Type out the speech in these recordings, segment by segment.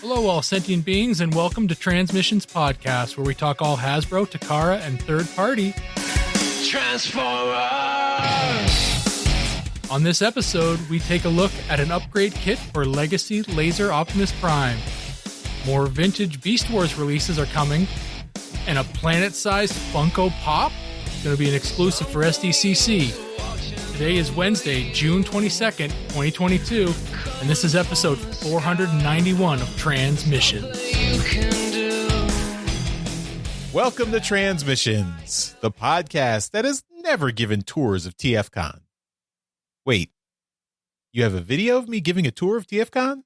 Hello, all sentient beings, and welcome to Transmissions Podcast, where we talk all Hasbro, Takara, and third-party Transformers! On this episode, we take a look at an upgrade kit for Legacy Laser Optimus Prime. More vintage Beast Wars releases are coming, and a planet-sized Funko Pop is going to be an exclusive for SDCC. Today is Wednesday, June 22nd, 2022, and this is episode 491 of Transmissions. Welcome to Transmissions, the podcast that has never given tours of TFCon. Wait, you have a video of me giving a tour of TFCon?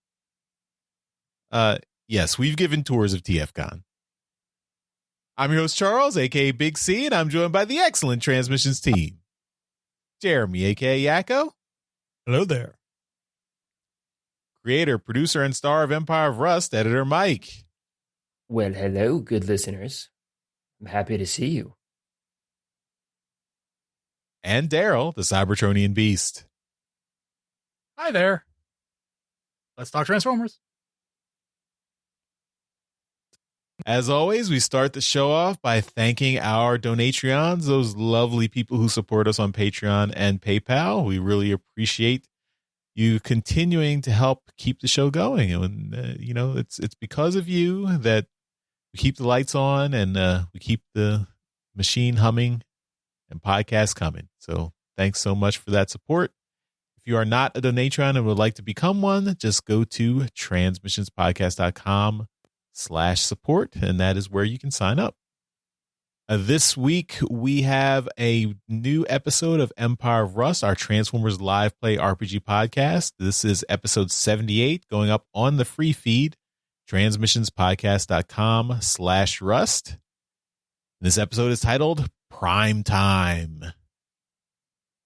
Yes, we've given tours of TFCon. I'm your host, Charles, aka Big C, and I'm joined by the excellent Transmissions team. Jeremy, aka Yakko. Hello there. Creator, producer, and star of Empire of Rust, editor Mike. Well, hello, good listeners. I'm happy to see you. And Daryl, the Cybertronian beast. Hi there. Let's talk Transformers. As always, we start the show off by thanking our Donatreons, those lovely people who support us on Patreon and PayPal. We really appreciate you continuing to help keep the show going. And, it's because of you that we keep the lights on and we keep the machine humming and podcasts coming. So thanks so much for that support. If you are not a Donatron and would like to become one, just go to transmissionspodcast.com/support, and that is where you can sign up. This week, we have a new episode of Empire of Rust, our Transformers live play RPG podcast. This is episode 78, going up on the free feed, transmissionspodcast.com/rust. This episode is titled Prime Time.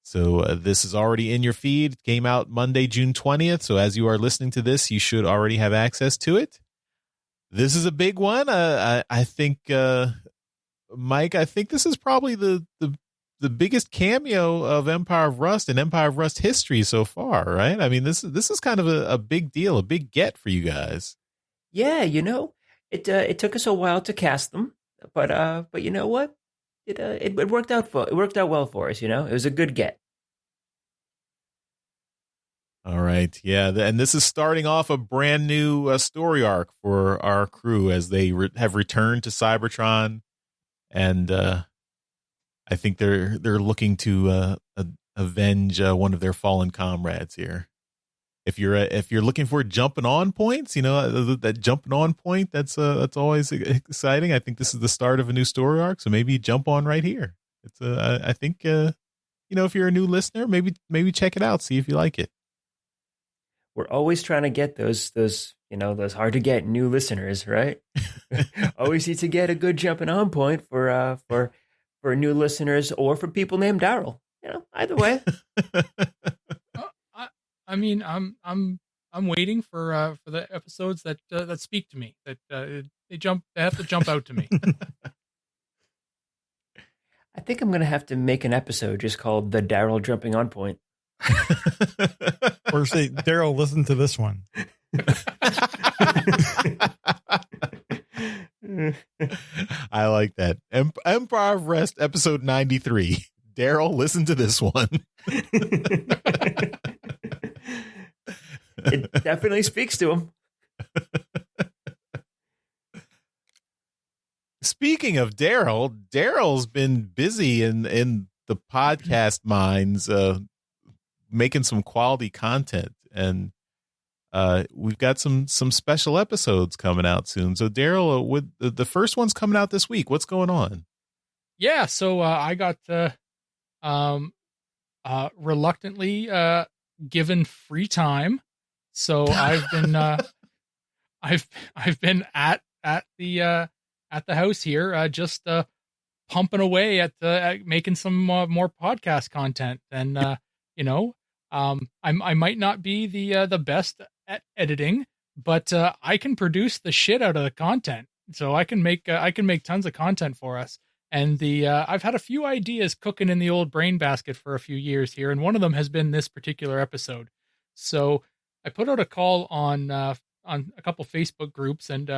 So this is already in your feed. It came out Monday, June 20th. So as you are listening to this, you should already have access to it. This is a big one. I think, Mike, I think this is probably the biggest cameo of Empire of Rust in Empire of Rust history so far, right? I mean, this is kind of a big deal, a big get for you guys. Yeah, it took us a while to cast them, but you know what? It worked out well for us. It was a good get. All right. Yeah. And this is starting off a brand new story arc for our crew as they have returned to Cybertron. And I think they're looking to avenge one of their fallen comrades here. If you're looking for jumping on points, that jumping on point, that's always exciting. I think this is the start of a new story arc. So maybe jump on right here. It's I think, if you're a new listener, maybe check it out. See if you like it. We're always trying to get those hard to get new listeners, right? Always need to get a good jumping on point for new listeners or for people named Daryl. Either way. I mean, I'm waiting for the episodes that speak to me. That they have to jump out to me. I think I'm gonna have to make an episode just called "The Daryl Jumping On Point." Or say, Daryl, listen to this one. I like that. Empire of Rest, episode 93. Daryl, listen to this one. It definitely speaks to him. Speaking of Daryl's been busy in the podcast mines, making some quality content, and we've got some special episodes coming out soon. So Daryl, with the first one's coming out this week, what's going on? Yeah, so I got reluctantly given free time, so I've been I've been at the house here, just pumping away at making some more podcast content, and I might not be the best at editing, but I can produce the shit out of the content. So I can make tons of content for us. And I've had a few ideas cooking in the old brain basket for a few years here, and one of them has been this particular episode. So I put out a call on on a couple Facebook groups, and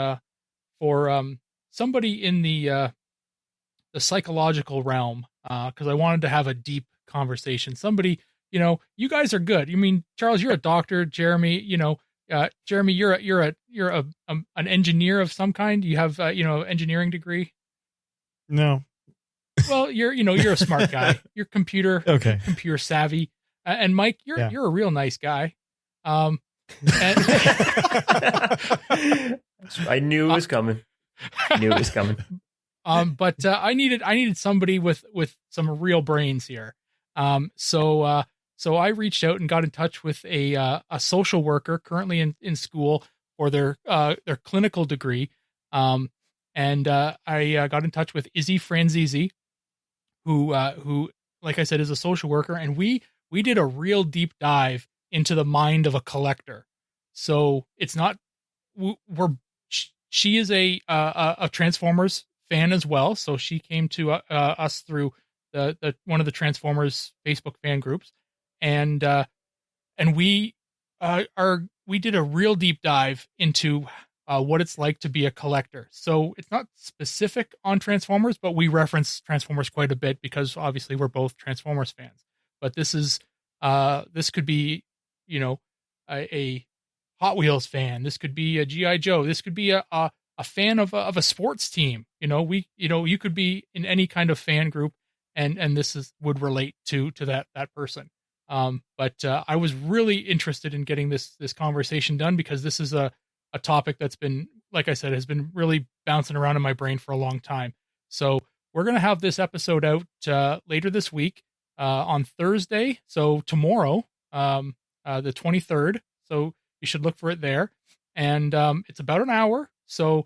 for somebody in the psychological realm, because I wanted to have a deep conversation. Somebody, you guys are good. I mean, Charles, you're a doctor. Jeremy, Jeremy, you're an engineer of some kind. You have engineering degree. No. Well, you're a smart guy. You're computer savvy. And Mike, you're a real nice guy. And I knew it was coming. But I needed somebody with some real brains here. So I reached out and got in touch with a social worker currently in school for their clinical degree. And I got in touch with Izzy Franzese, who, like I said, is a social worker, and we did a real deep dive into the mind of a collector. So it's not she is a Transformers fan as well. So she came to us through the one of the Transformers Facebook fan groups, and we did a real deep dive into what it's like to be a collector. So it's not specific on Transformers, but we reference Transformers quite a bit because obviously we're both Transformers fans. But this could be, a Hot Wheels fan. This could be a G.I. Joe. This could be a fan of a sports team. You could be in any kind of fan group, and this would relate to that person. But I was really interested in getting this conversation done because this is a topic that's been, like I said, has been really bouncing around in my brain for a long time. So we're going to have this episode out later this week on Thursday. So tomorrow, the 23rd. So you should look for it there. And it's about an hour. So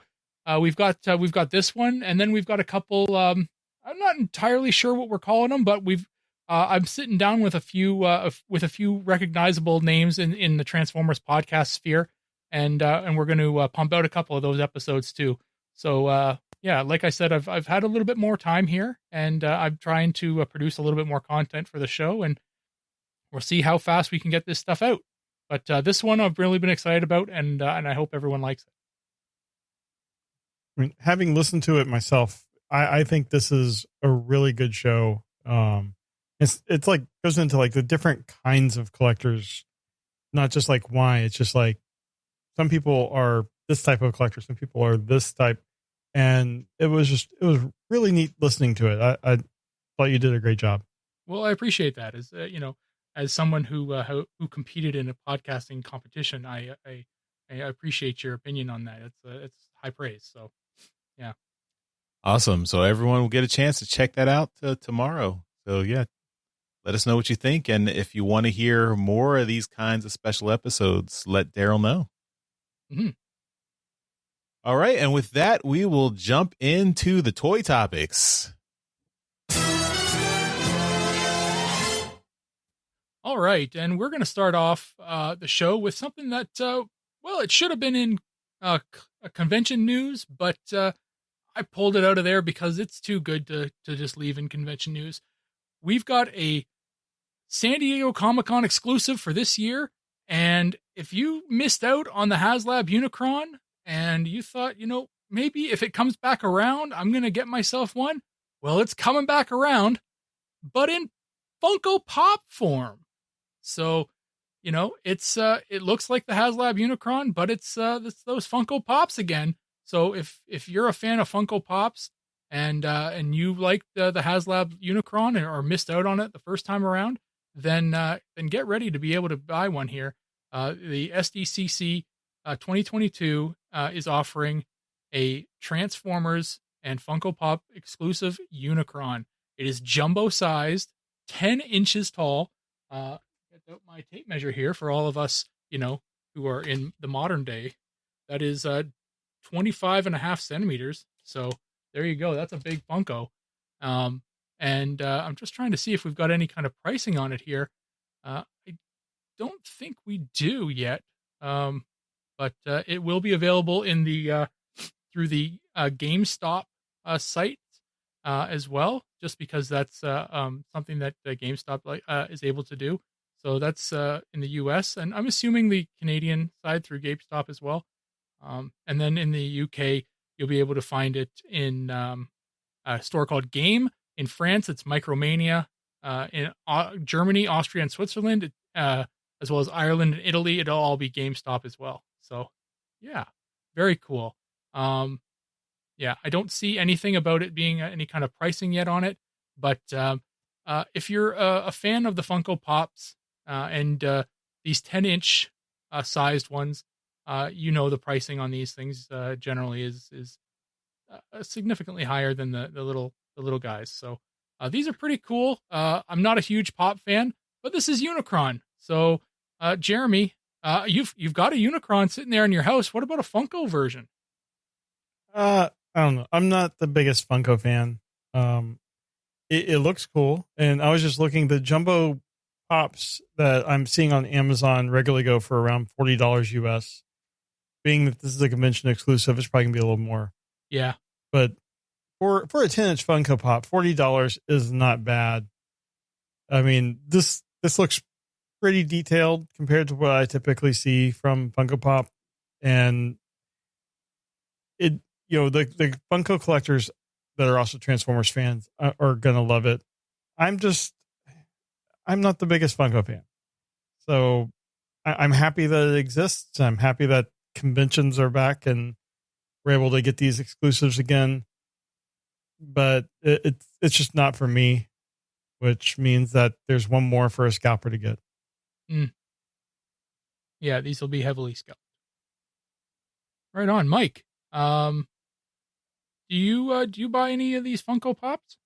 we've got this one, and then we've got a couple. I'm not entirely sure what we're calling them, but I'm sitting down with a few recognizable names in the Transformers podcast sphere. And we're going to pump out a couple of those episodes too. So like I said, I've had a little bit more time here, and I'm trying to produce a little bit more content for the show, and we'll see how fast we can get this stuff out. But this one I've really been excited about, and I hope everyone likes it. I mean, having listened to it myself, I think this is a really good show. It's like goes into like the different kinds of collectors, not just like why. It's just like some people are this type of collector, some people are this type, and it was really neat listening to it. I thought you did a great job. Well, I appreciate that. As someone who competed in a podcasting competition, I appreciate your opinion on that. It's high praise. So, yeah. Awesome. So everyone will get a chance to check that out tomorrow. So yeah, let us know what you think. And if you want to hear more of these kinds of special episodes, let Daryl know. Mm-hmm. All right. And with that, we will jump into the toy topics. All right. And we're going to start off the show with something that, it should have been in a convention news, but I pulled it out of there because it's too good to just leave in convention news. We've got a San Diego Comic-Con exclusive for this year. And if you missed out on the HasLab Unicron and you thought, maybe if it comes back around, I'm going to get myself one. Well, it's coming back around, but in Funko Pop form. So, it looks like the HasLab Unicron, but it's those Funko Pops again. So if you're a fan of Funko Pops and you like the HasLab Unicron or missed out on it the first time around, then get ready to be able to buy one here. The SDCC 2022 is offering a Transformers and Funko Pop exclusive Unicron. It is jumbo sized, 10 inches tall. Get out my tape measure here for all of us, who are in the modern day. That is 25.5 centimeters. So there you go. That's a big Funko. And I'm just trying to see if we've got any kind of pricing on it here. I don't think we do yet. But it will be available in the through the GameStop site as well, just because that's something that GameStop is able to do. So that's in the US, and I'm assuming the Canadian side through GameStop as well. And then in the UK, you'll be able to find it in a store called Game. In France, it's Micromania. In Germany, Austria, and Switzerland, as well as Ireland and Italy, it'll all be GameStop as well. So, yeah, very cool. Yeah, I don't see anything about it being any kind of pricing yet on it, but if you're a fan of the Funko Pops and these 10-inch sized ones, the pricing on these things generally is significantly higher than the little guys. So these are pretty cool. I'm not a huge Pop fan, but this is Unicron. So Jeremy, you've got a Unicron sitting there in your house. What about a Funko version? I don't know. I'm not the biggest Funko fan. It looks cool, and I was just looking. The jumbo pops that I'm seeing on Amazon regularly go for around $40 US. Being that this is a convention exclusive, it's probably gonna be a little more. Yeah, but for a 10-inch Funko Pop, $40 is not bad. I mean, this looks pretty detailed compared to what I typically see from Funko Pop, and it. The Funko collectors that are also Transformers fans are going to love it. I'm not the biggest Funko fan. So I'm happy that it exists. I'm happy that conventions are back and we're able to get these exclusives again. But it's just not for me, which means that there's one more for a scalper to get. Yeah, these will be heavily scalped. Right on, Mike. Do you buy any of these Funko Pops?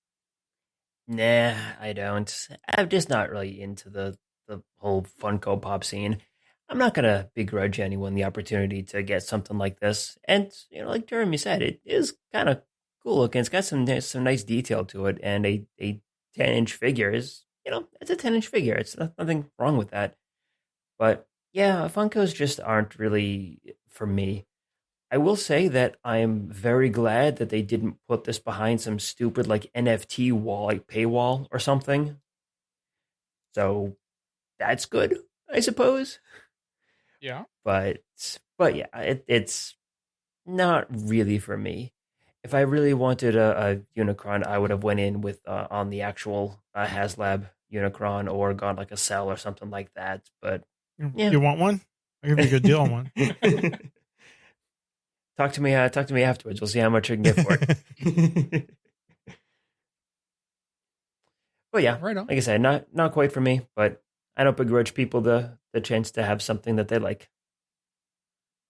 Nah, I don't. I'm just not really into the whole Funko Pop scene. I'm not gonna begrudge anyone the opportunity to get something like this. And like Jeremy said, it is kind of cool looking. It's got some nice detail to it, and a 10-inch figure is it's a 10-inch figure. It's nothing wrong with that. But yeah, Funkos just aren't really for me. I will say that I'm very glad that they didn't put this behind some stupid like NFT wall, like paywall or something. So that's good, I suppose. Yeah. But yeah, it's not really for me. If I really wanted a Unicron, I would have went in with on the actual HasLab Unicron or gone like a cell or something like that. But yeah. You want one? I'll give you a good deal on one. Talk to me afterwards. We'll see how much I can get for it. But yeah, right on. Like I said, not quite for me, but I don't begrudge people the chance to have something that they like.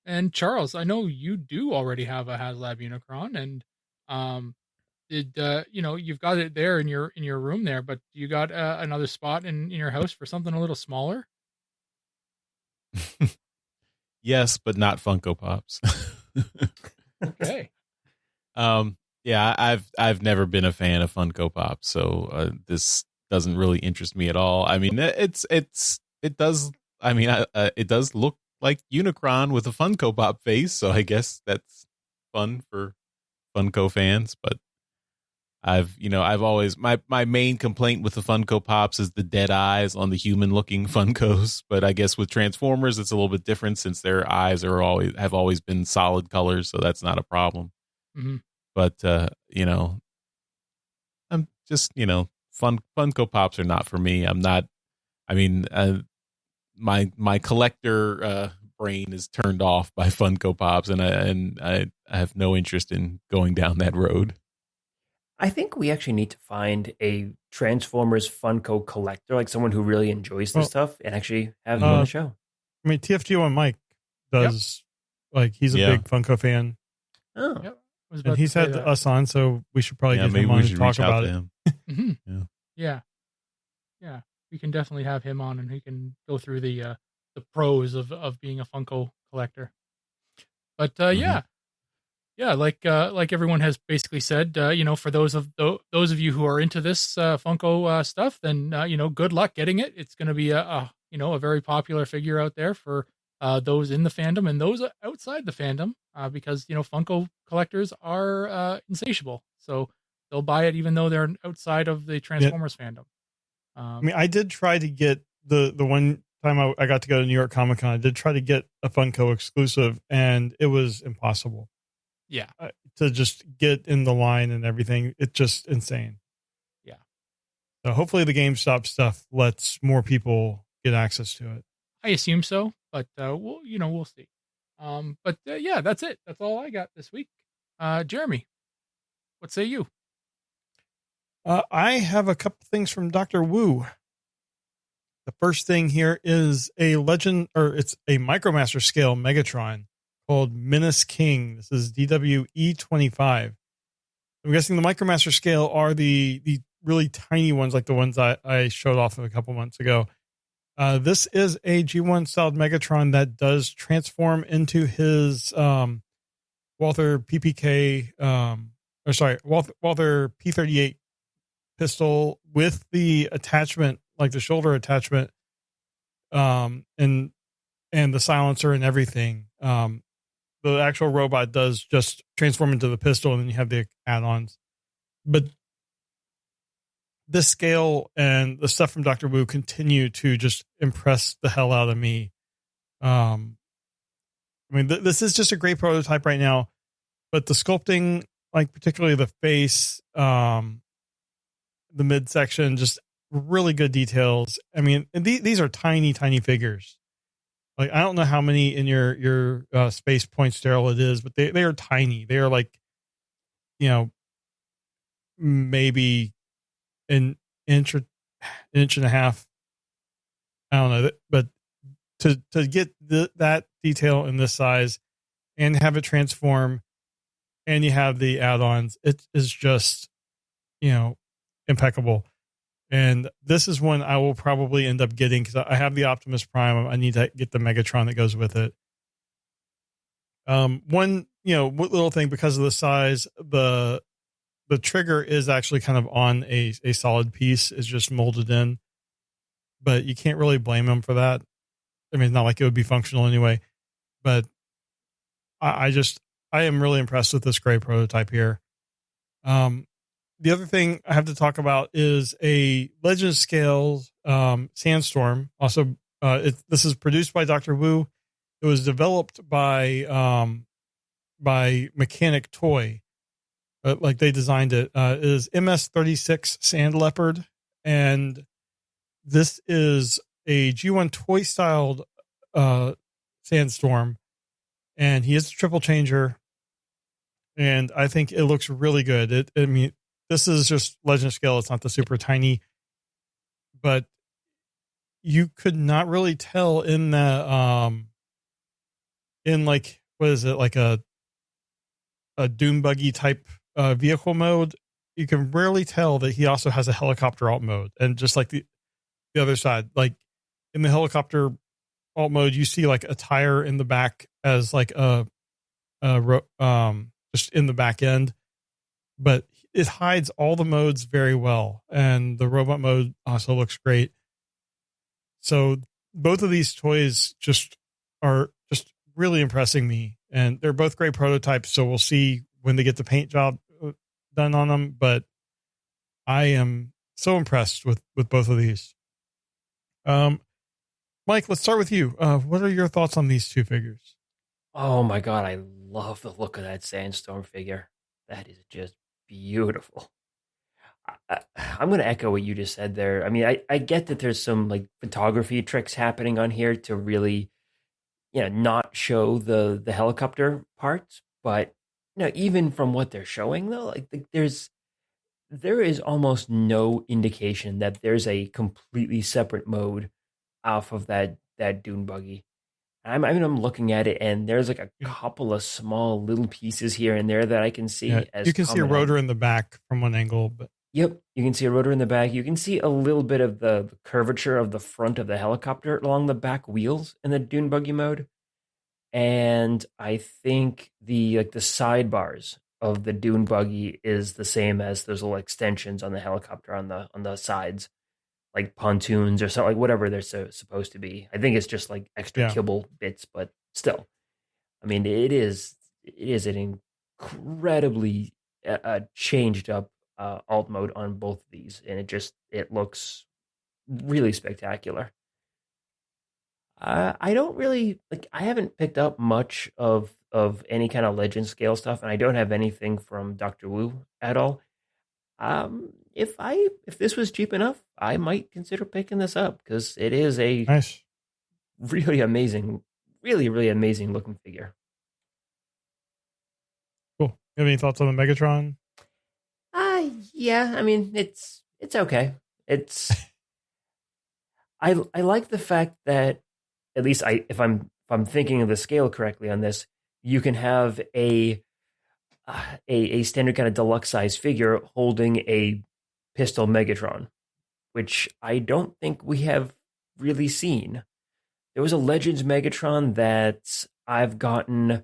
And Charles, I know you do already have a HasLab Unicron, and you've got it there in your room there, but you got another spot in your house for something a little smaller? Yes, but not Funko Pops. Okay. Yeah, I've never been a fan of Funko Pop, so this doesn't really interest me at all. I mean, it does. I mean, it does look like Unicron with a Funko Pop face, so I guess that's fun for Funko fans. But I've always my main complaint with the Funko Pops is the dead eyes on the human looking Funkos. But I guess with Transformers, it's a little bit different since their eyes have always been solid colors, so that's not a problem. Mm-hmm. But I'm just Funko Pops are not for me. I'm not. I mean, my collector brain is turned off by Funko Pops, and I have no interest in going down that road. I think we actually need to find a Transformers Funko collector, like someone who really enjoys this stuff, and actually have him on the show. I mean, TFG1 Mike does, like, he's a big Funko fan. Oh. Yep. And he's had us on, so we should probably get maybe him on we and should talk reach out about to it. him. Mm-hmm. Yeah. We can definitely have him on, and he can go through the pros of being a Funko collector. But like everyone has basically said, for those of you who are into this Funko stuff, then good luck getting it. It's going to be a very popular figure out there for those in the fandom and those outside the fandom, because Funko collectors are insatiable, so they'll buy it even though they're outside of the Transformers fandom. I mean, I did try to get the one time I got to go to New York Comic Con, I did try to get a Funko exclusive, and it was impossible. Yeah. To just get in the line and everything. It's just insane. Yeah. So hopefully the GameStop stuff lets more people get access to it. I assume so, but we'll see. But yeah, that's it. That's all I got this week. Jeremy, what say you? I have a couple things from Dr. Wu. The first thing here is it's a Micromaster scale Megatron called Menace King. This is DWE25. I'm guessing the Micromaster scale are the really tiny ones, like the ones I showed off a couple months ago. This is a G1 styled Megatron that does transform into his Walther PPK, Walther P38 pistol with the attachment, like the shoulder attachment, and the silencer and everything. The actual robot does just transform into the pistol, and then you have the add-ons. But this scale and the stuff from Dr. Wu continue to just impress the hell out of me. I mean, this is just a great prototype right now, but the sculpting, like particularly the face, the midsection, just really good details. I mean, and these are tiny figures. Like, I don't know how many in your Space Point sterile it is, but they are tiny. They are like, maybe an inch and a half. I don't know, but to get that detail in this size and have it transform, and you have the add-ons, it is just, impeccable. And this is one I will probably end up getting because I have the Optimus Prime. I need to get the Megatron that goes with it. One, little thing, because of the size, the trigger is actually kind of on a solid piece. It's just molded in, but you can't really blame him for that. I mean, it's not like it would be functional anyway, but I am really impressed with this gray prototype here. The other thing I have to talk about is a Legend Scale Sandstorm. Also, this is produced by Dr. Wu. It was developed by Mechanic Toy. Like they designed it. It is MS-36 Sand Leopard, and this is a G1 toy styled Sandstorm, and he is a triple changer, and I think it looks really good. This is just Legend Scale. It's not the super tiny, but you could not really tell in the in like, what is it, like a dune buggy type vehicle mode. You can rarely tell that he also has a helicopter alt mode, and just like the other side, like in the helicopter alt mode, you see like a tire in the back as like just in the back end, but it hides all the modes very well, and the robot mode also looks great. So both of these toys are really impressing me, and they're both great prototypes. So we'll see when they get the paint job done on them, but I am so impressed with both of these. Mike, let's start with you. What are your thoughts on these two figures? Oh my God, I love the look of that Sandstorm figure. That is just beautiful. I'm going to echo what you just said there. I mean, I get that there's some like photography tricks happening on here to really, not show the helicopter parts, but even from what they're showing though, like there is almost no indication that there's a completely separate mode off of that dune buggy. I'm looking at it, and there's like a couple of small little pieces here and there that I can see. Yeah, you can see a rotor in the back from one angle, but yep, you can see a rotor in the back. You can see a little bit of the curvature of the front of the helicopter along the back wheels in the dune buggy mode, and I think the sidebars of the dune buggy is the same as those little extensions on the helicopter on the sides, like pontoons or something, like whatever they're supposed to be. I think it's just like extra kibble bits, but still, I mean, it is an incredibly changed up alt mode on both of these, and it looks really spectacular. I don't really like. I haven't picked up much of any kind of legend scale stuff, and I don't have anything from Doctor Wu at all. If this was cheap enough, I might consider picking this up because it is a Nice. really amazing, really amazing looking figure. Cool. You have any thoughts on the Megatron? Yeah. I mean, it's okay. It's I like the fact that at least if I'm thinking of the scale correctly on this, you can have a standard kind of deluxe size figure holding a pistol Megatron, which I don't think we have really seen. There was a Legends Megatron that I've gotten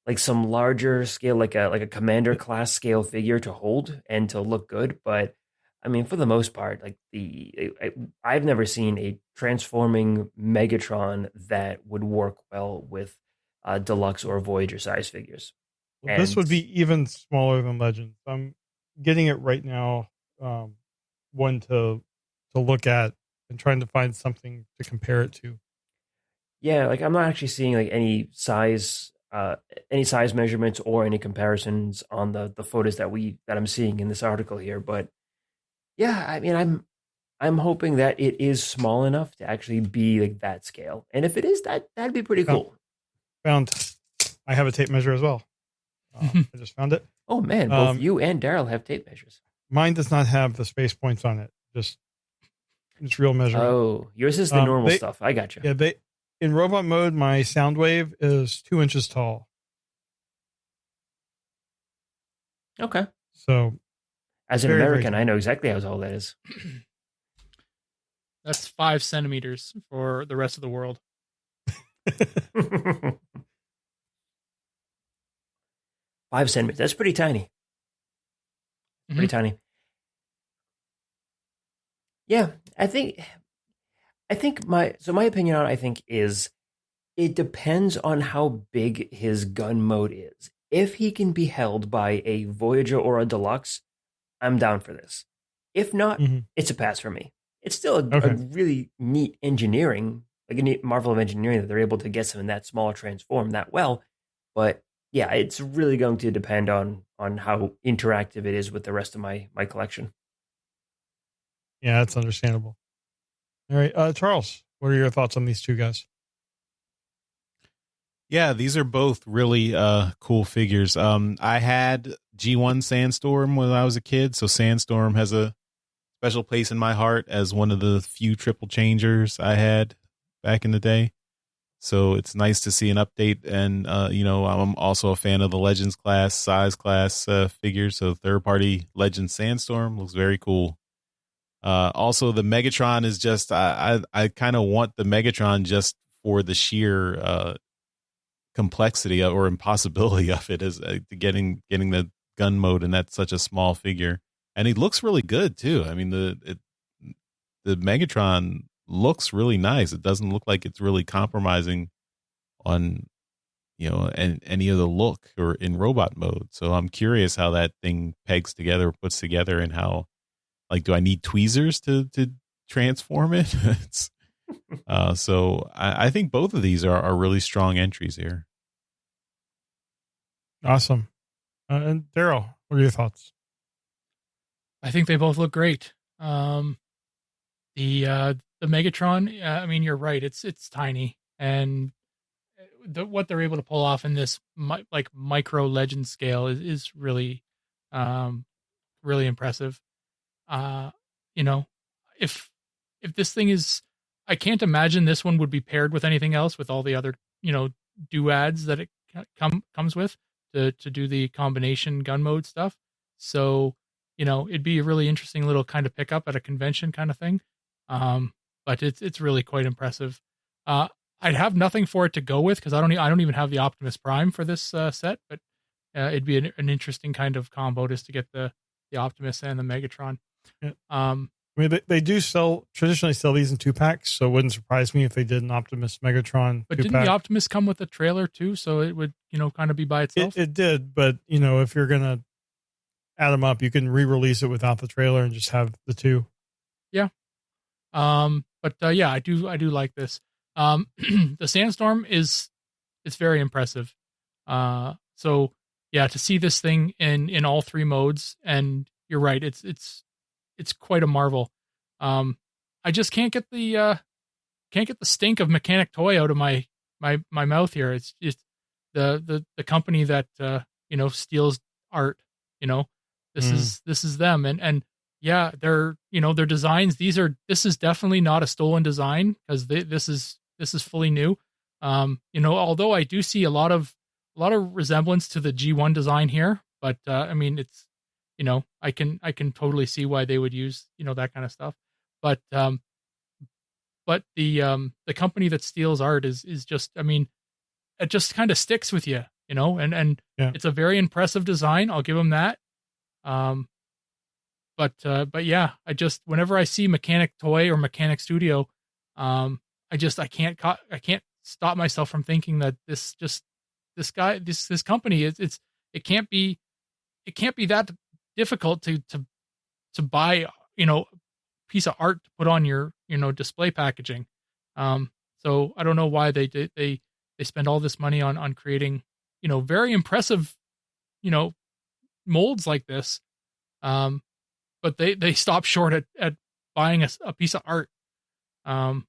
like some larger scale, like a commander class scale figure to hold and to look good. But I mean, for the most part, like I've never seen a transforming Megatron that would work well with deluxe or Voyager size figures. Well, this would be even smaller than Legends. I'm getting it right now. One to look at and trying to find something to compare it to. Yeah, like I'm not actually seeing like any size measurements or any comparisons on the photos that I'm seeing in this article here. But yeah, I mean, I'm hoping that it is small enough to actually be like that scale. And if it is, that'd be pretty cool. I have a tape measure as well. I just found it. Oh man, both you and Daryl have tape measures. Mine does not have the space points on it. Just real measuring. Oh, yours is the normal stuff. I got you. Yeah, in robot mode, my sound wave is 2 inches tall. Okay. So, as an American, I know exactly how tall that is. That's 5 centimeters for the rest of the world. 5 centimeters. That's pretty tiny. Pretty tiny. Yeah, I think my opinion on it, I think, is it depends on how big his gun mode is. If he can be held by a Voyager or a Deluxe, I'm down for this. If not, it's a pass for me. It's still a really neat engineering, like a neat marvel of engineering that they're able to get some in that small transform that well. But yeah, it's really going to depend on how interactive it is with the rest of my collection. Yeah, that's understandable. All right, Charles, what are your thoughts on these two guys? Yeah, these are both really cool figures. I had G1 Sandstorm when I was a kid, so Sandstorm has a special place in my heart as one of the few triple changers I had back in the day. So it's nice to see an update, and I'm also a fan of the Legends class, size class figures. So third-party Legends Sandstorm looks very cool. Also, the Megatron is just I kind of want the Megatron just for the sheer complexity or impossibility of it, as getting the gun mode, and that's such a small figure, and he looks really good too. I mean, the Megatron looks really nice. It doesn't look like it's really compromising on any of the look or in robot mode. So I'm curious how that thing pegs together, puts together, and how, like, do I need tweezers to transform it? So I think both of these are really strong entries here. Awesome. And Daryl, what are your thoughts? I think they both look great. The Megatron, I mean, you're right. It's tiny, and what they're able to pull off in this micro legend scale is really, really impressive. If this thing is, I can't imagine this one would be paired with anything else, with all the other doodads that it comes with to do the combination gun mode stuff. So it'd be a really interesting little kind of pickup at a convention kind of thing. But it's really quite impressive. I'd have nothing for it to go with because I don't even have the Optimus Prime for this set, but it'd be an interesting kind of combo just to get the Optimus and the Megatron. Yeah. I mean, they do traditionally sell these in 2-packs, so it wouldn't surprise me if they did an Optimus Megatron. But didn't the Optimus come with a trailer too? So it would kind of be by itself. It did, but if you're gonna add them up, you can re-release it without the trailer and just have the two. Yeah. But yeah, I do like this. The Sandstorm it's very impressive. So yeah, to see this thing in all three modes, and you're right, it's quite a marvel. I just can't get the stink of Mechanic Toy out of my mouth here. It's just the company that steals art. This is them, and yeah, their designs. This is definitely not a stolen design, because this is fully new. Although I do see a lot of resemblance to the G1 design here, but I mean, it's I can totally see why they would use that kind of stuff, but the company that steals art is just, I mean, it just kind of sticks with you, and Yeah. it's a very impressive design. I'll give them that. But yeah, whenever I see Mechanic Toy or Mechanic Studio, I can't stop myself from thinking that this company it can't be that difficult to buy, piece of art to put on your, display packaging. So I don't know why they spend all this money on creating, very impressive, molds like this. But they stop short at buying a piece of art. That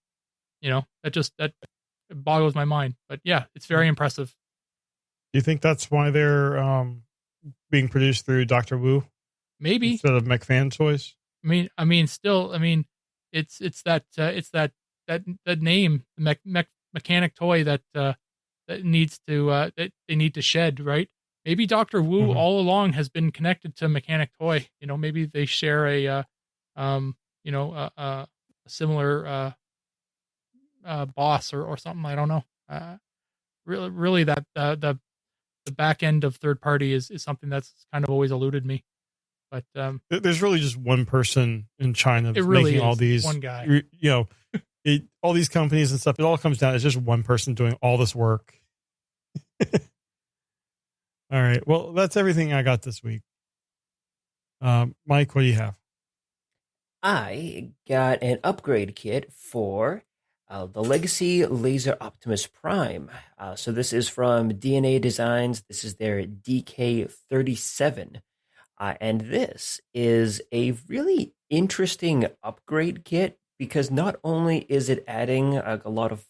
boggles my mind. But yeah, it's very impressive. Do you think that's why they're being produced through Dr. Wu Maybe instead of McFan Toys? I mean, still, I mean, it's that name, Mechanic Toy that needs to that they need to shed, right? Maybe Dr. Wu all along has been connected to Mechanic Toy. Maybe they share a similar boss or something. I don't know. Really, that the back end of third party is something that's kind of always eluded me. But there's really just one person in China that's really making all is these. one guy. All these companies and stuff. It all comes down. It's just one person doing all this work. All right. Well, that's everything I got this week. Mike, what do you have? I got an upgrade kit for the Legacy Laser Optimus Prime. So this is from DNA Designs. This is their DK37. And this is a really interesting upgrade kit, because not only is it adding a lot of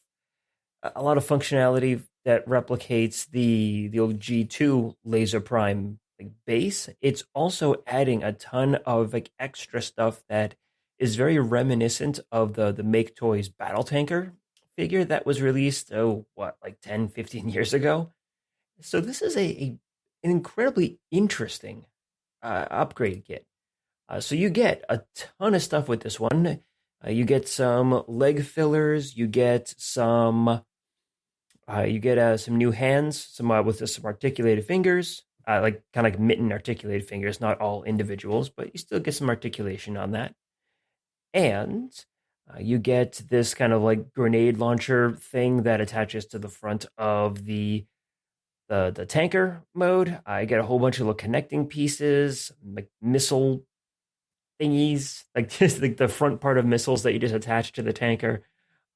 functionality that replicates the old G2 Laser Prime base, it's also adding a ton of extra stuff that is very reminiscent of the Make Toys Battle Tanker figure that was released 10, 15 years ago. So this is an incredibly interesting upgrade kit. So you get a ton of stuff with this one. You get some leg fillers. You get some new hands, some with some articulated fingers, kind of like mitten articulated fingers. Not all individuals, but you still get some articulation on that. And you get this kind of grenade launcher thing that attaches to the front of the tanker mode. I get a whole bunch of little connecting pieces, missile thingies, just the front part of missiles that you just attach to the tanker,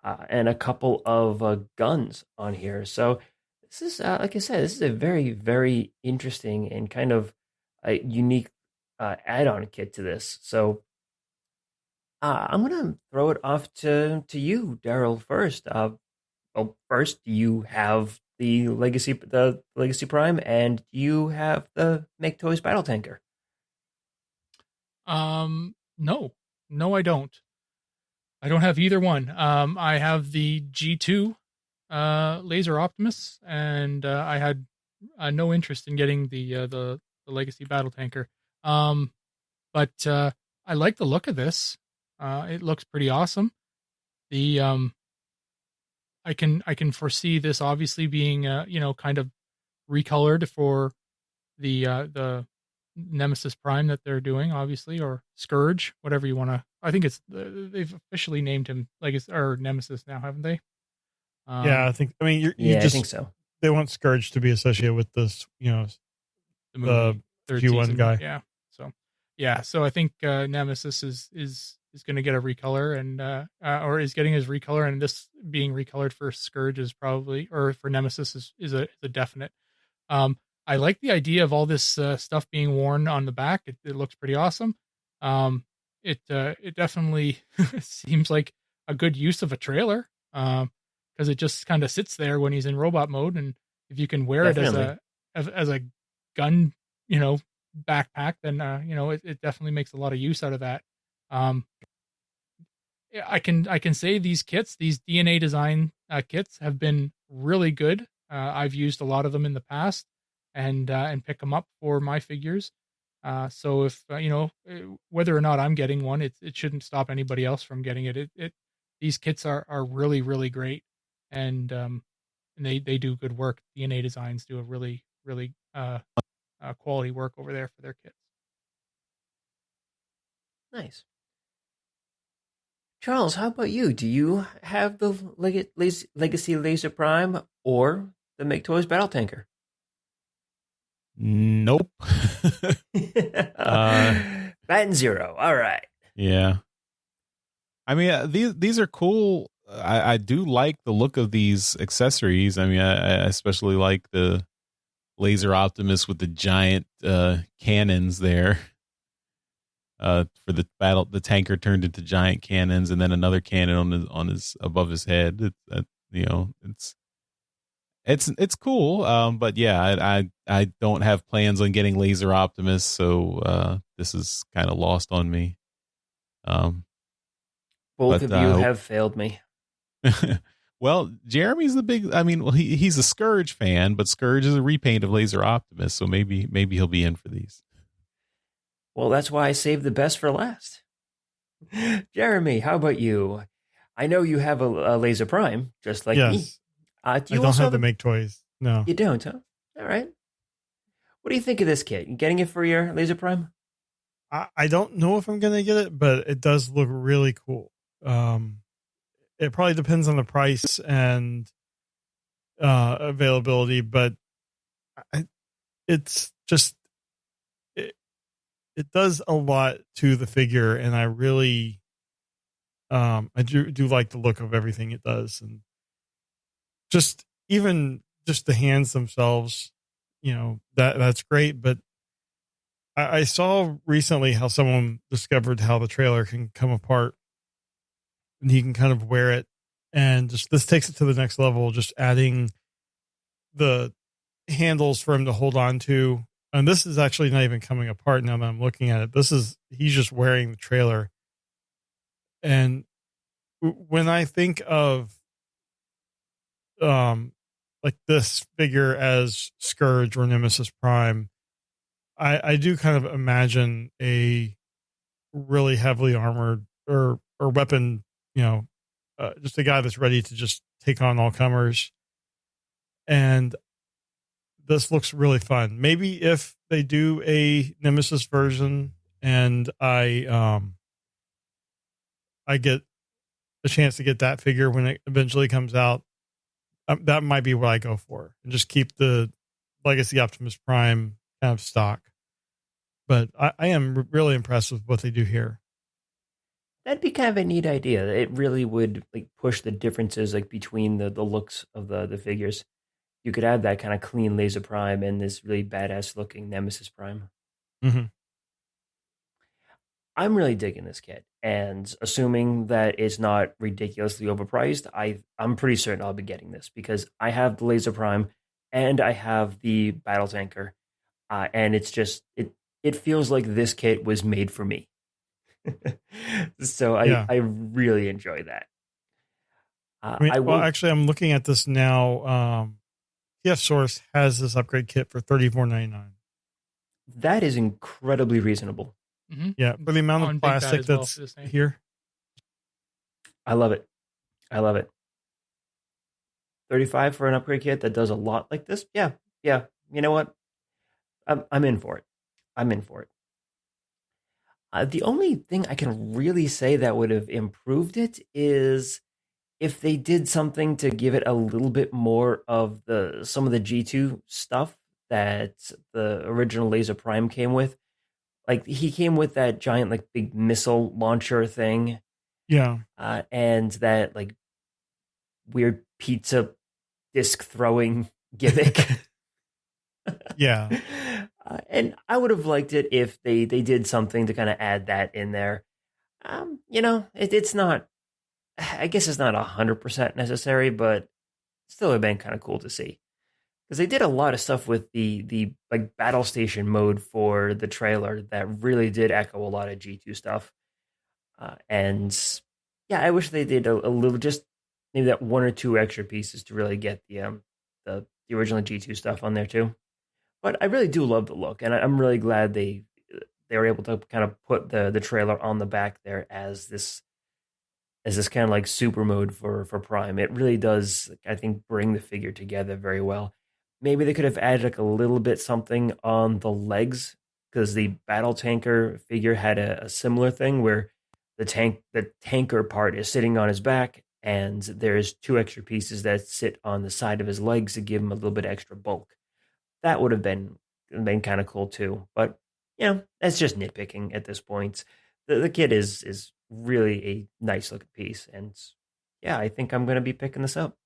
and a couple of guns on here. So this is, like I said, this is a very, very interesting and kind of unique add-on kit to this. So I'm going to throw it off to you, Daryl, first. First, do you have the Legacy Prime, and do you have the Make Toys Battle Tanker? No, I don't. I don't have either one. I have the G2 Laser Optimus, and I had no interest in getting the Legacy Battle Tanker. But I like the look of this. It looks pretty awesome. I can foresee this obviously being kind of recolored for the Nemesis Prime that they're doing, obviously, or Scourge, whatever you want to. I think they've officially named him or Nemesis now, haven't they? Yeah, I think. I mean, I think so. They want Scourge to be associated with this, the third G1 season guy. Yeah. So I think Nemesis is is going to get a recolor, and or is getting his recolor, and this being recolored for Scourge is probably, or for Nemesis is a definite. I like the idea of all this stuff being worn on the back. It looks pretty awesome. It definitely seems like a good use of a trailer, because it just kind of sits there when he's in robot mode, and if you can wear Definitely. it as a gun, backpack, then it definitely makes a lot of use out of that. Yeah, I can say these DNA design kits have been really good. I've used a lot of them in the past, and pick them up for my figures. So if whether or not I'm getting one, it shouldn't stop anybody else from getting it. These kits are really really great, and they do good work. DNA Designs do a really really quality work over there for their kits. Nice. Charles, how about you? Do you have the Legacy Laser Prime or the Make Toys Battle Tanker? Nope. Batting zero. All right. Yeah. I mean, these are cool. I do like the look of these accessories. I mean, I especially like the Laser Optimus with the giant cannons there. For the battle, the tanker turned into giant cannons, and then another cannon on his above his head. It's cool. But yeah, I don't have plans on getting Laser Optimus, so this is kind of lost on me. Both of you have failed me. Well, Jeremy's the big. I mean, well, he's a Scourge fan, but Scourge is a repaint of Laser Optimus, so maybe he'll be in for these. Well, that's why I saved the best for last. Jeremy, how about you? I know you have a Laser Prime, just like me. I don't have the Make Toys. No. You don't, huh? All right. What do you think of this kit? You getting it for your Laser Prime? I don't know if I'm going to get it, but it does look really cool. It probably depends on the price and availability, but it's just it does a lot to the figure, and I really I do like the look of everything it does, and just even just the hands themselves, that's great. But I saw recently how someone discovered how the trailer can come apart, and you can kind of wear it, and just this takes it to the next level, just adding the handles for him to hold on to. And this is actually not even coming apart now that I'm looking at it. He's just wearing the trailer. And when I think of like this figure as Scourge or Nemesis Prime, I do kind of imagine a really heavily armored or weapon, just a guy that's ready to just take on all comers. And this looks really fun. Maybe if they do a Nemesis version and I get a chance to get that figure when it eventually comes out, that might be what I go for, and just keep the Legacy Optimus Prime kind of stock. But I am really impressed with what they do here. That'd be kind of a neat idea. It really would push the differences between the looks of the figures. You could have that kind of clean Laser Prime and this really badass looking Nemesis Prime. Mm-hmm. I'm really digging this kit, and assuming that it's not ridiculously overpriced, I'm pretty certain I'll be getting this because I have the Laser Prime and I have the Battle Tanker, and it's just it feels like this kit was made for me. So I really enjoy that. Actually, I'm looking at this now. TF Source has this upgrade kit for $34.99. That is incredibly reasonable. Mm-hmm. Yeah, for the amount of plastic that's here. I love it. $35 for an upgrade kit that does a lot like this. Yeah. You know what? I'm in for it. The only thing I can really say that would have improved it is if they did something to give it a little bit more of some of the G2 stuff that the original Laser Prime came with. like he came with that giant like big missile launcher thing, Yeah. and that like weird pizza disc throwing gimmick. Yeah. And I would have liked it if they did something to kind of add that in there. It's not. I guess it's not 100% necessary, but still would have been kind of cool to see, because they did a lot of stuff with the like battle station mode for the trailer that really did echo a lot of G2 stuff. And yeah, I wish they did a little, just maybe that one or two extra pieces to really get the original G2 stuff on there too. But I really do love the look, and I'm really glad they were able to kind of put the trailer on the back there as this kind of like super mode for Prime. It really does, I think, bring the figure together very well. Maybe they could have added like a little bit something on the legs, because the battle tanker figure had a similar thing where the tanker part is sitting on his back, and there's two extra pieces that sit on the side of his legs to give him a little bit extra bulk. That would have been kind of cool too. But that's just nitpicking at this point. The kit is really a nice looking piece, and yeah, I think I'm going to be picking this up.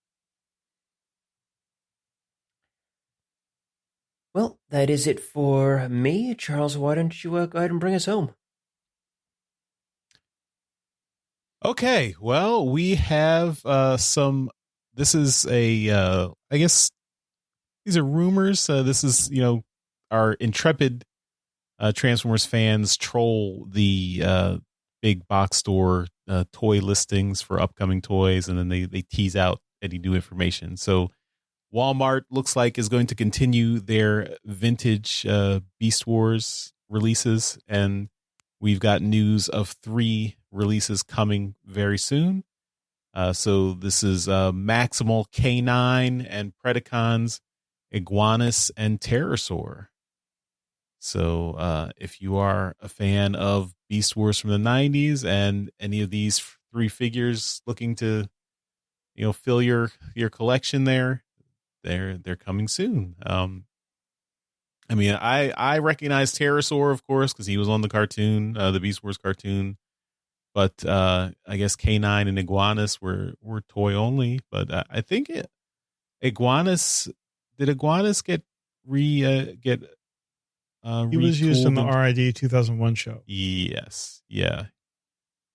Well, that is it for me. Charles, why don't you go ahead and bring us home? Okay, well, we have some. This is I guess these are rumors. This is, our intrepid Transformers fans troll the big box store toy listings for upcoming toys, and then they tease out any new information. So Walmart looks like is going to continue their vintage Beast Wars releases, and we've got news of 3 releases coming very soon. So this is Maximal K9 and Predacons, Iguanus, and Pterosaur. So if you are a fan of Beast Wars from the 90s and any of these 3 figures looking to, fill your collection there, they're coming soon. I mean, I recognize Pterosaur, of course, because he was on the cartoon, the Beast Wars cartoon. But I guess K9 and Iguanus were toy only. But I think Iguanus get he was used in the RID 2001 show. Yes, yeah.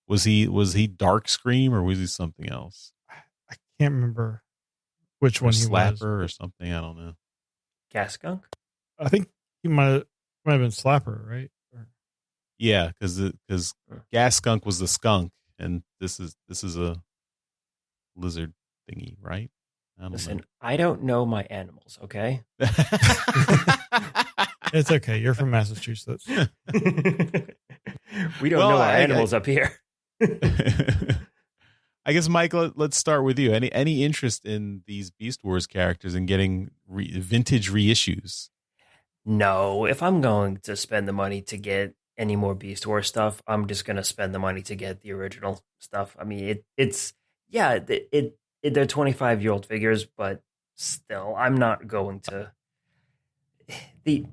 Was he Dark Scream, or was he something else? I can't remember which one he was. Slapper or something. I don't know. Gas Skunk? I think he might have been Slapper, right? Yeah, because Gas Skunk was the skunk, and this is a lizard thingy, right? I don't know my animals, okay? It's okay. You're from Massachusetts. We don't know our animals up here. I guess, Mike, let's start with you. Any interest in these Beast Wars characters and getting vintage reissues? No, if I'm going to spend the money to get any more Beast Wars stuff, I'm just going to spend the money to get the original stuff. I mean, they're 25-year-old figures, but still, I'm not going to. The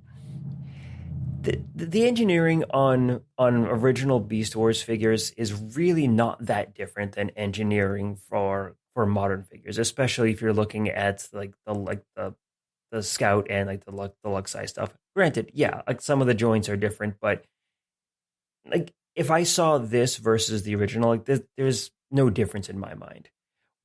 engineering on original Beast Wars figures is really not that different than engineering for modern figures, especially if you're looking at the Scout and like the Lux size stuff. Granted, yeah, like some of the joints are different, but like if I saw this versus the original, like there's no difference in my mind.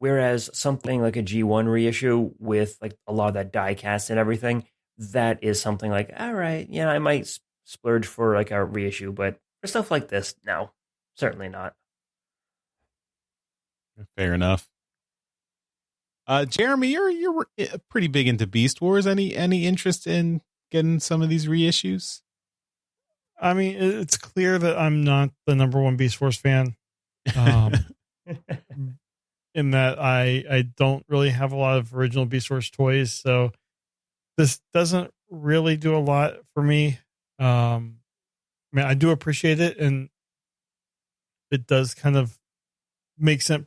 Whereas something like a G1 reissue with like a lot of that die cast and everything, that is something like, all right, yeah, I might splurge for like a reissue, but for stuff like this, no, certainly not. Fair enough. Jeremy, you're pretty big into Beast Wars. Any interest in getting some of these reissues? I mean, it's clear that I'm not the number one Beast Wars fan. In that I don't really have a lot of original Beast Wars toys, so this doesn't really do a lot for me. I mean, I do appreciate it, and it does kind of make sense,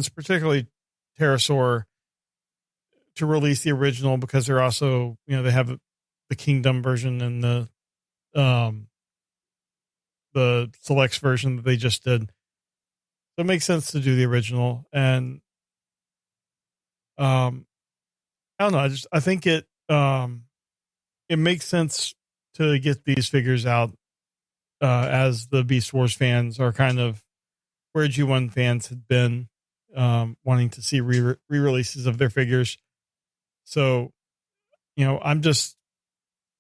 particularly Pterosaur, to release the original, because they're also, they have the Kingdom version and the the selects version that they just did. So it makes sense to do the original. And I don't know. I think it makes sense to get these figures out as the Beast Wars fans are kind of where G1 fans had been wanting to see re-releases of their figures. So,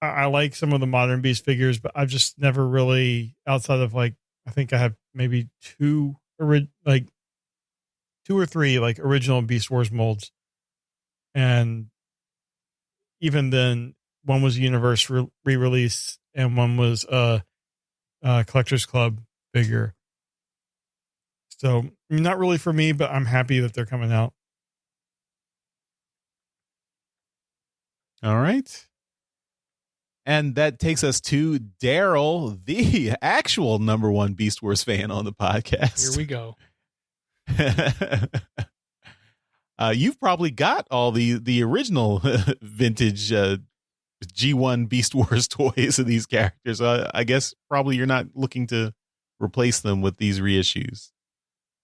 I like some of the modern Beast figures, but I've just never really, outside of I think I have maybe two or three original Beast Wars molds. And even then, one was a Universe re-release and one was a Collectors Club figure. So not really for me, but I'm happy that they're coming out. All right. And that takes us to Daryl, the actual number one Beast Wars fan on the podcast. Here we go. You've probably got all the original vintage G1 Beast Wars toys of these characters. I guess probably you're not looking to replace them with these reissues.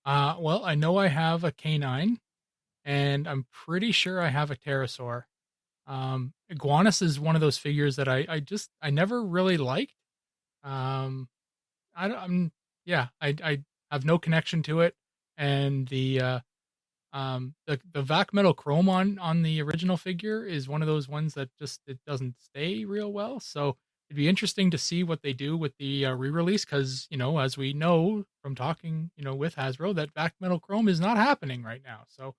Well, I know I have a K9, and I'm pretty sure I have a pterosaur. Iguanus is one of those figures that I never really liked. I have no connection to it, and the vac metal chrome on the original figure is one of those ones that just it doesn't stay real well. So it'd be interesting to see what they do with the re-release, because as we know from talking with Hasbro, that vac metal chrome is not happening right now. So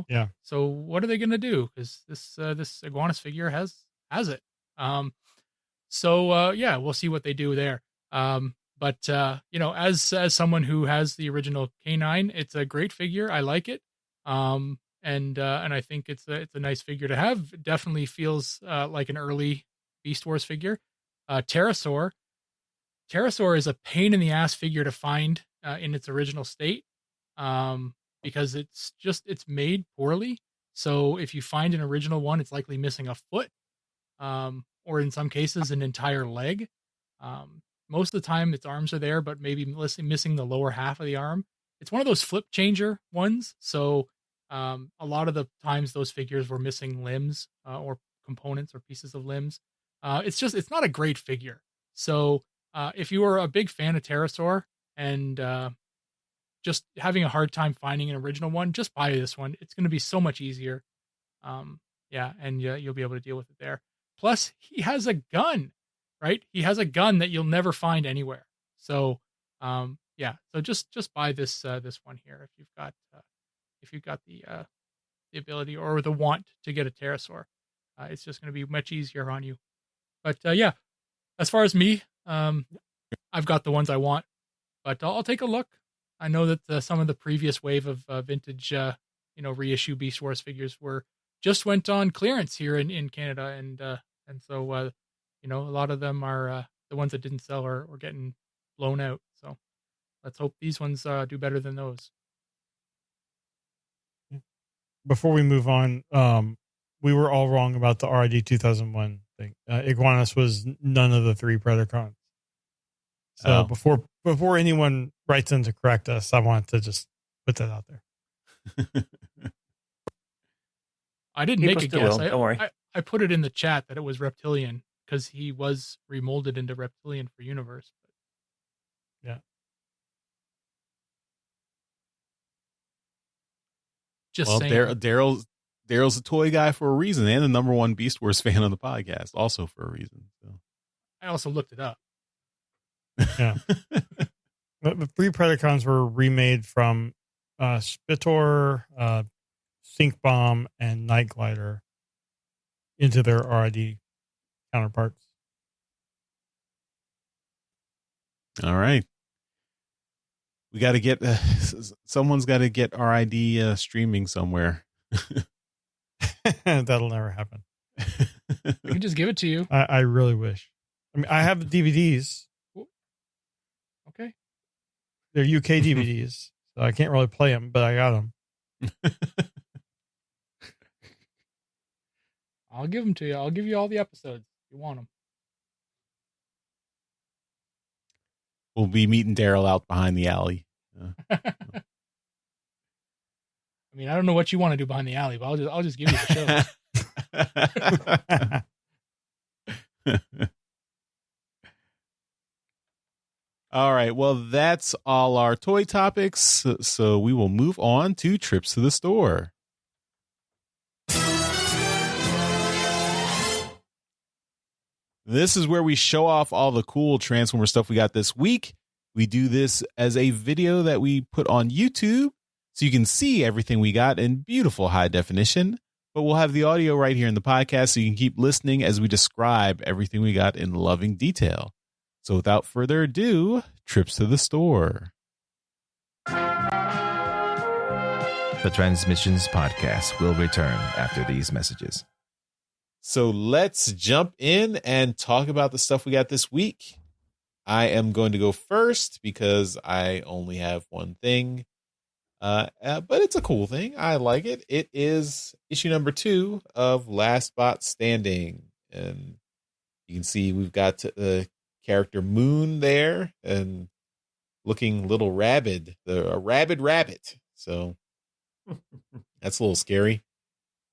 yeah. So what are they going to do? Because this Iguanus figure has it. We'll see what they do there. But as someone who has the original K9, it's a great figure. I like it. And I think it's a nice figure to have. It definitely feels like an early Beast Wars figure. Pterosaur is a pain in the ass figure to find in its original state. Because it's made poorly. So if you find an original one, it's likely missing a foot, or in some cases an entire leg. Most of the time its arms are there, but maybe missing the lower half of the arm. It's one of those flip changer ones. So a lot of the times those figures were missing limbs or components or pieces of limbs. It's not a great figure. So if you were a big fan of Pterosaur and just having a hard time finding an original one, just buy this one. It's going to be so much easier. You'll be able to deal with it there. Plus, he has a gun, right? He has a gun that you'll never find anywhere. So, so just buy this one here if you've got the ability or the want to get a pterosaur. It's just going to be much easier on you. But as far as me, I've got the ones I want, but I'll take a look. I know that some of the previous wave of vintage, reissue Beast Wars figures just went on clearance here in Canada, and so a lot of them are the ones that didn't sell are getting blown out. So let's hope these ones do better than those. Before we move on, we were all wrong about the RID 2001 thing. Iguanus was none of the three Predacons. So before anyone writes in to correct us, I want to just put that out there. I didn't make a guess. Don't worry. I put it in the chat that it was reptilian because he was remolded into reptilian for Universe. But yeah. Just saying. Daryl's a toy guy for a reason, and the number one Beast Wars fan on the podcast, also for a reason. So I also looked it up. Yeah. The three Predacons were remade from Spitor, Sink Bomb, and Night Glider into their RID counterparts. All right. We got to get someone's got to get RID streaming somewhere. That'll never happen. I can just give it to you. I really wish. I mean, I have the DVDs. Okay. They're UK DVDs, so I can't really play them, but I got them. I'll give them to you. I'll give you all the episodes if you want them. We'll be meeting Daryl out behind the alley. I mean, I don't know what you want to do behind the alley, but I'll just give you the show. All right. Well, that's all our toy topics. So we will move on to trips to the store. This is where we show off all the cool Transformer stuff we got this week. We do this as a video that we put on YouTube so you can see everything we got in beautiful high definition. But we'll have the audio right here in the podcast so you can keep listening as we describe everything we got in loving detail. So without further ado, trips to the store. The Transmissions Podcast will return after these messages. So let's jump in and talk about the stuff we got this week. I am going to go first because I only have one thing, but it's a cool thing. I like it. It is issue number 2 of Last Bot Standing. And you can see we've got the character Moon there and looking little rabid, a rabid rabbit. So that's a little scary.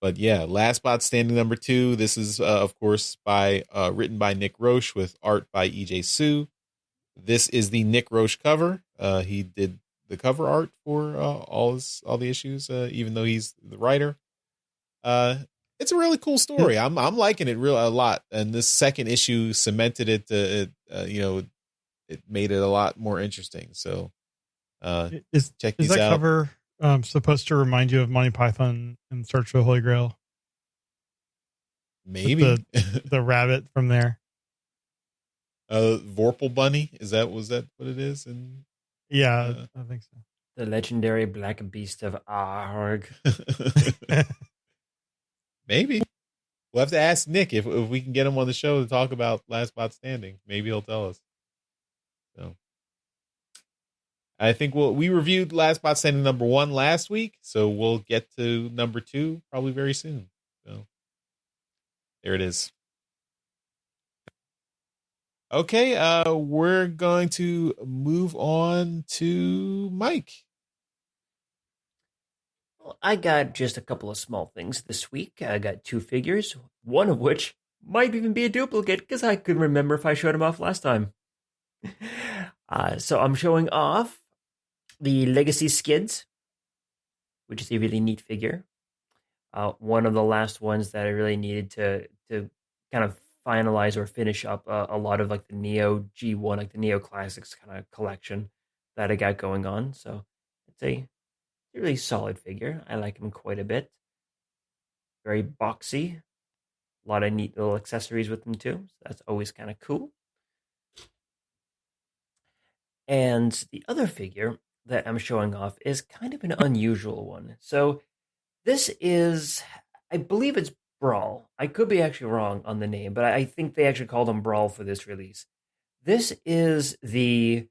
But yeah, Last Bot Standing number 2. This is, of course, written by Nick Roche with art by EJ Sue. This is the Nick Roche cover. He did the cover art for all the issues, even though he's the writer. It's a really cool story. I'm liking it a lot. And this second issue cemented it. It made it a lot more interesting. So check these out. Is that cover supposed to remind you of Monty Python in Search for the Holy Grail? Maybe the rabbit from there. Vorpal Bunny. Was that what it is? And yeah, I think so. The legendary black beast of Arg. Maybe we'll have to ask Nick if we can get him on the show to talk about Last Bot Standing. Maybe he'll tell us. So I think we reviewed Last Bot Standing number 1 last week, so we'll get to number 2 probably very soon. So there it is. Okay, we're going to move on to Mike. Well, I got just a couple of small things this week. I got 2 figures, one of which might even be a duplicate because I couldn't remember if I showed them off last time. So I'm showing off the Legacy Skids, which is a really neat figure. One of the last ones that I really needed to kind of finalize or finish up a lot of like the Neo G1, like the Neo Classics kind of collection that I got going on. So it's a really solid figure. I like him quite a bit. Very boxy. A lot of neat little accessories with him too. So that's always kind of cool. And the other figure that I'm showing off is kind of an unusual one. So this is, I believe it's Brawl. I could be actually wrong on the name, but I think they actually called him Brawl for this release. This is the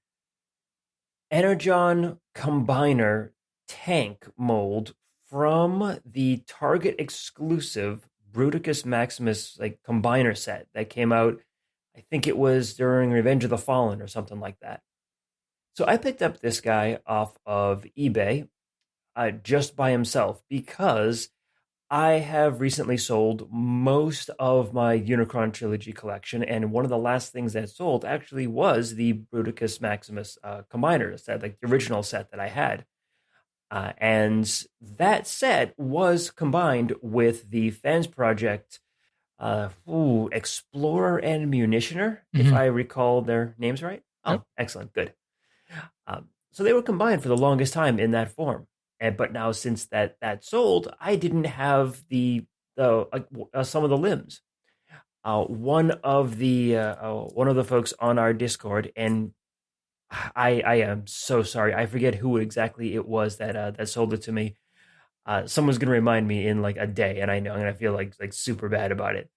Energon Combiner tank mold from the Target exclusive Bruticus Maximus like combiner set that came out. I think it was during Revenge of the Fallen or something like that. So I picked up this guy off of eBay just by himself because I have recently sold most of my Unicron Trilogy collection, and one of the last things that sold actually was the Bruticus Maximus combiner set, like the original set that I had. And that set was combined with the Fans Project Explorer and Munitioner, if I recall their names right. Oh, yep. Excellent. Good. So they were combined for the longest time in that form. But now since that sold, I didn't have some of the limbs. One of the folks on our Discord, and I am so sorry, I forget who exactly it was that sold it to me. Someone's gonna remind me in like a day, and I know I'm gonna feel like super bad about it.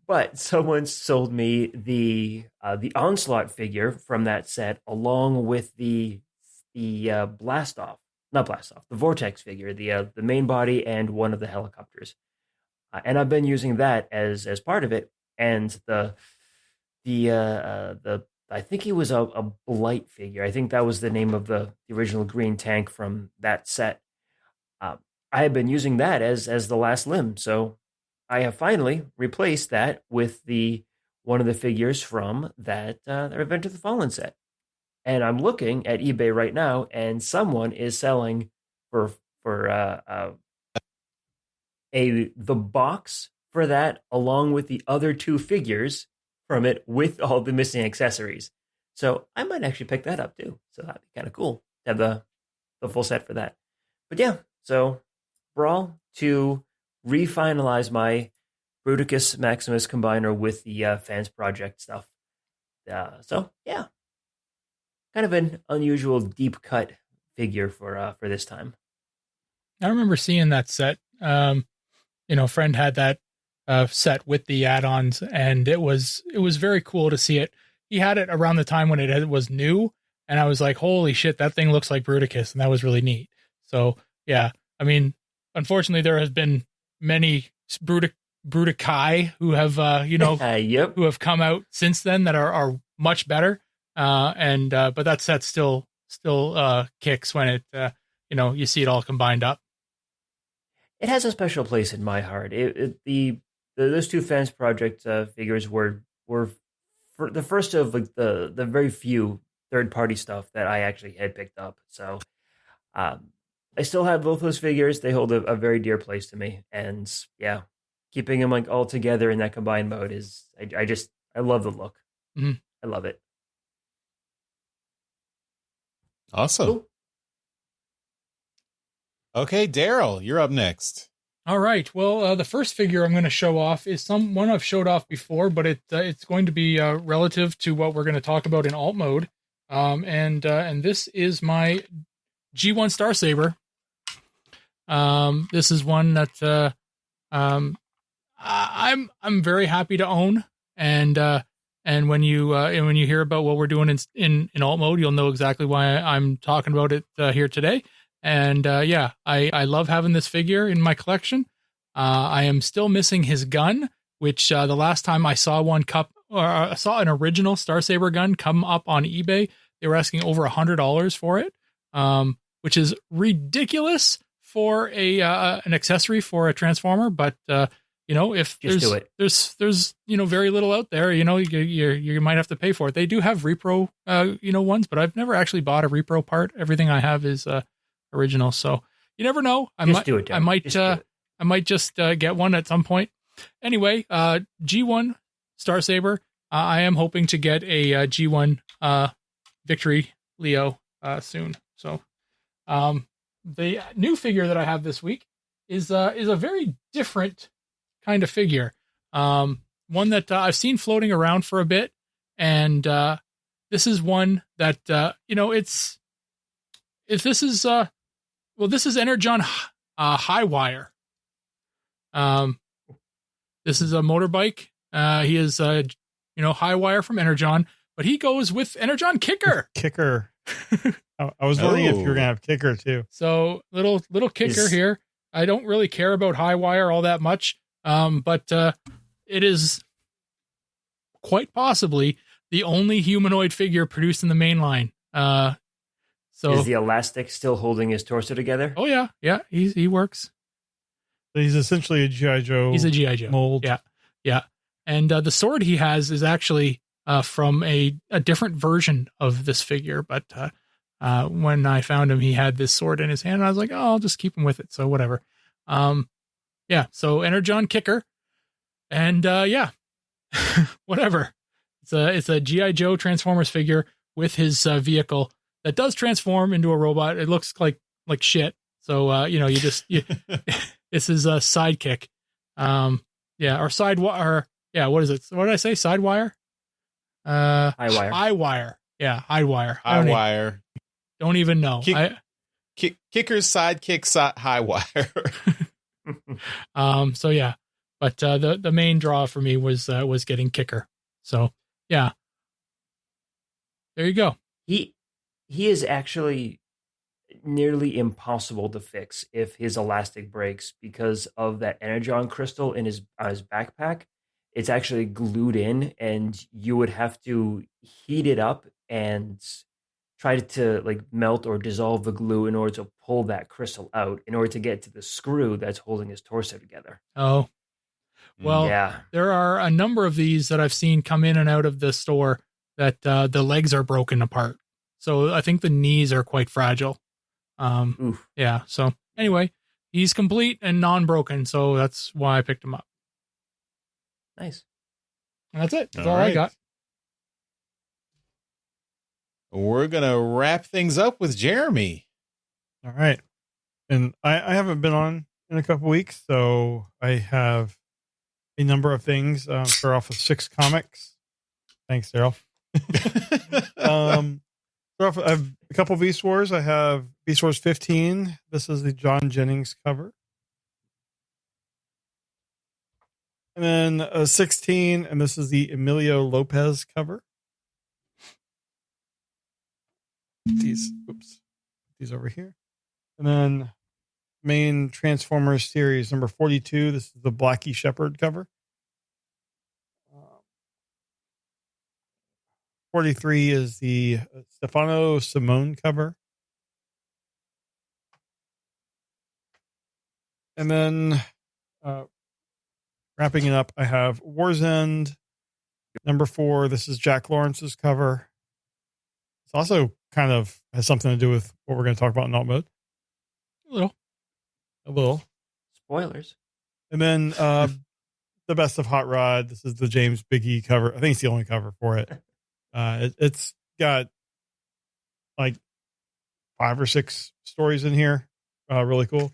But someone sold me the Onslaught figure from that set, along with the the Vortex figure, the main body and one of the helicopters, and I've been using that as part of it. And the I think he was a Blight figure. I think that was the name of the original green tank from that set. I have been using that as the last limb, so I have finally replaced that with one of the figures from that Revenge of the Fallen set. And I'm looking at eBay right now, and someone is selling for the box for that, along with the other two figures from it, with all the missing accessories. So I might actually pick that up too. So that'd be kind of cool to have the full set for that. But yeah, so Brawl to refinalize my Bruticus Maximus combiner with the Fans Project stuff. So yeah, kind of an unusual deep cut figure for this time. I remember seeing that set. Friend had that set with the add-ons, and it was very cool to see it. He had it around the time when it was new, and I was like, holy shit, that thing looks like Bruticus, and that was really neat. So yeah, I mean, unfortunately, there has been many Bruticai who have yep, who have come out since then that are much better. But that set still kicks when it you see it all combined up. It has a special place in my heart. Those two Fans Project figures were for the first of like the very few third party stuff that I actually had picked up. So I still have both those figures. They hold a very dear place to me, and yeah, keeping them like all together in that combined mode is I love the look. Mm-hmm. I love it. Awesome. Cool. Okay, Daryl, you're up next. All right. Well, the first figure I'm going to show off is one I've showed off before, but it's going to be relative to what we're going to talk about in alt mode. And this is my G1 Star Saber. This is one that I'm very happy to own, and when you hear about what we're doing in alt mode, you'll know exactly why I'm talking about it here today. And I love having this figure in my collection. I am still missing his gun, which the last time I saw I saw an original Star Saber gun come up on eBay, they were asking over $100 for it, which is ridiculous for an accessory for a Transformer. But if there's very little out there, you might have to pay for it. They do have repro ones, but I've never actually bought a repro part. Everything I have is original, so you never know. I might just get one at some point. Anyway, G1 Star Saber. I am hoping to get a G1 Victory Leo soon. So the new figure that I have this week is a very different kind of figure. One that I've seen floating around for a bit, and this is one that this is Energon High Wire. This is a motorbike. He is High Wire from Energon, but he goes with Energon Kicker. Kicker. I was wondering if you were gonna have Kicker too. So little Kicker here. I don't really care about High Wire all that much, but it is quite possibly the only humanoid figure produced in the main line. So is the elastic still holding his torso together? Oh yeah, he works. So he's essentially a G.I. Joe. He's a G.I. Joe mold. Yeah. And the sword he has is actually from a different version of this figure. But when I found him, he had this sword in his hand. And I was like, oh, I'll just keep him with it. So whatever. So Energon Kicker, and whatever. It's a G.I. Joe Transformers figure with his vehicle that does transform into a robot. It looks like shit. So, this is a sidekick. Or sidewire. Yeah. What is it? What did I say? Sidewire? High Wire. High Wire. Yeah. High Wire. High Wire. Don't even know. Kicker's sidekick High Wire. So yeah, but the main draw for me was getting Kicker. So yeah, there you go. He is actually nearly impossible to fix if his elastic breaks because of that Energon crystal in his backpack. it's actually glued in, and you would have to heat it up and try to like melt or dissolve the glue in order to pull that crystal out in order to get to the screw that's holding his torso together. Oh, well, Yeah. there are a number of these that I've seen come in and out of the store that the legs are broken apart. So I think the knees are quite fragile. Oof. Yeah. So anyway, he's complete and non-broken. So that's why I picked him up. Nice. And that's it. That's All all I right. got. We're going to wrap things up with Jeremy. All right. And I haven't been on in a couple weeks, so I have a number of things. Start off with 6 comics. Thanks, Daryl. Start off, I have a couple Beast Wars. I have Beast Wars 15. This is the John Jennings cover. And then 16, and this is the Emilio Lopez cover. These over here. And then main Transformers series number 42. This is the Blackie Shepherd cover. 43 is the Stefano Simone cover. And then wrapping it up, I have War's End number 4. This is Jack Lawrence's cover. It's also kind of has something to do with what we're going to talk about in alt mode. A little. Spoilers. And then the Best of Hot Rod. This is the James Biggie cover. I think it's the only cover for it. It's got like 5 or 6 stories in here. Really cool.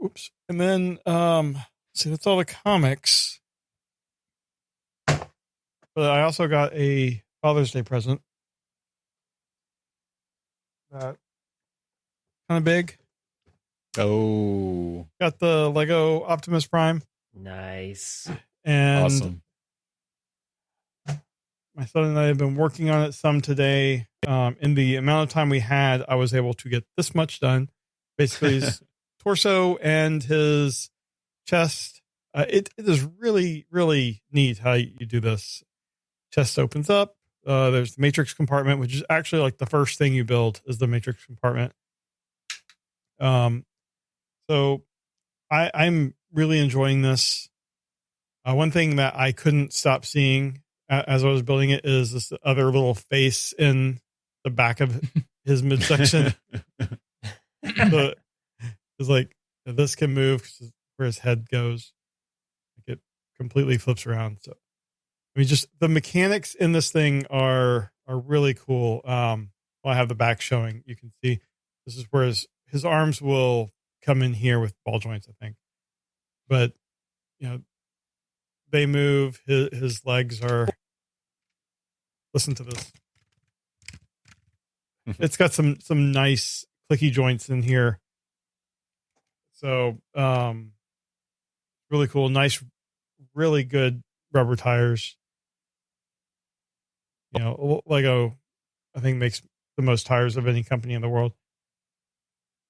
Oops. And then, see, that's all the comics. But I also got a Father's Day present. Kind of big. Oh, Got the Lego Optimus Prime. Nice. And awesome. my son and I have been working on it some today. In the amount of time we had, I was able to get this much done. Basically, his torso and his chest. It is really, really neat how you do this. Chest opens up. There's the matrix compartment, which is actually like the first thing you build is the matrix compartment. So I'm really enjoying this. One thing that I couldn't stop seeing as I was building it is this other little face in the back of his midsection. So it's like this can move where his head goes. Like it completely flips around. So I mean, just the mechanics in this thing are really cool. Well, I have the back showing. You can see this is where his arms will come in here with ball joints, I think. But you know, they move. His legs are. Listen to this. It's got some nice clicky joints in here. So, really cool. Nice, really good rubber tires. You know, Lego, I think, makes the most tires of any company in the world.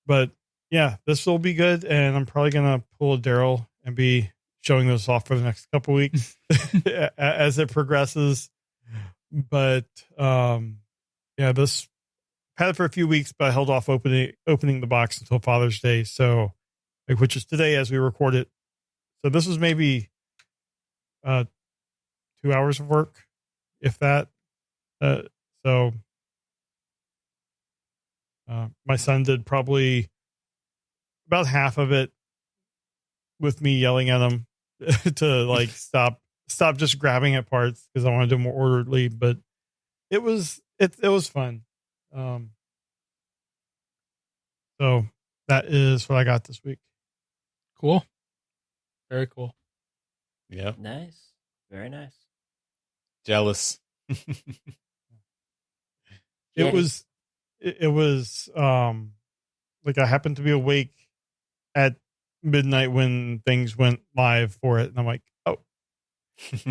But yeah, this will be good. And I'm probably going to pull a Daryl and be showing this off for the next couple weeks as it progresses. But yeah, this had it for a few weeks, but I held off opening the box until Father's Day. So, which is today as we record it. So this was maybe 2 hours of work, if that. So my son did probably about half of it with me yelling at him to like stop just grabbing at parts because I want to do more orderly. But it was fun. So that is what I got this week. Cool. Very cool. Yep. Nice. Very nice. Jealous. It was like I happened to be awake at midnight when things went live for it, and I'm like, oh,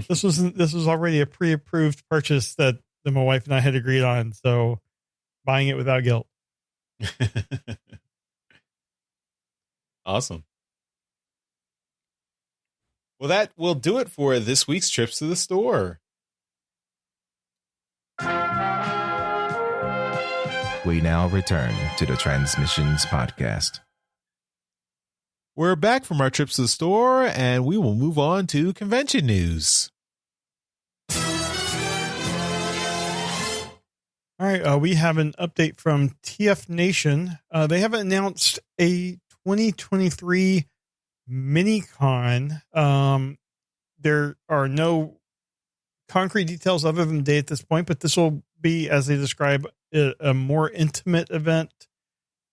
this was already a pre-approved purchase that my wife and I had agreed on, so buying it without guilt. Awesome. Well, that will do it for this week's Trips to the Store. We now return to the Transmissions Podcast. We're back from our trips to the store, and we will move on to convention news. All right, we have an update from TF Nation. They have announced a 2023 Minicon. There are no concrete details other than the date at this point, but this will be, as they describe, a more intimate event.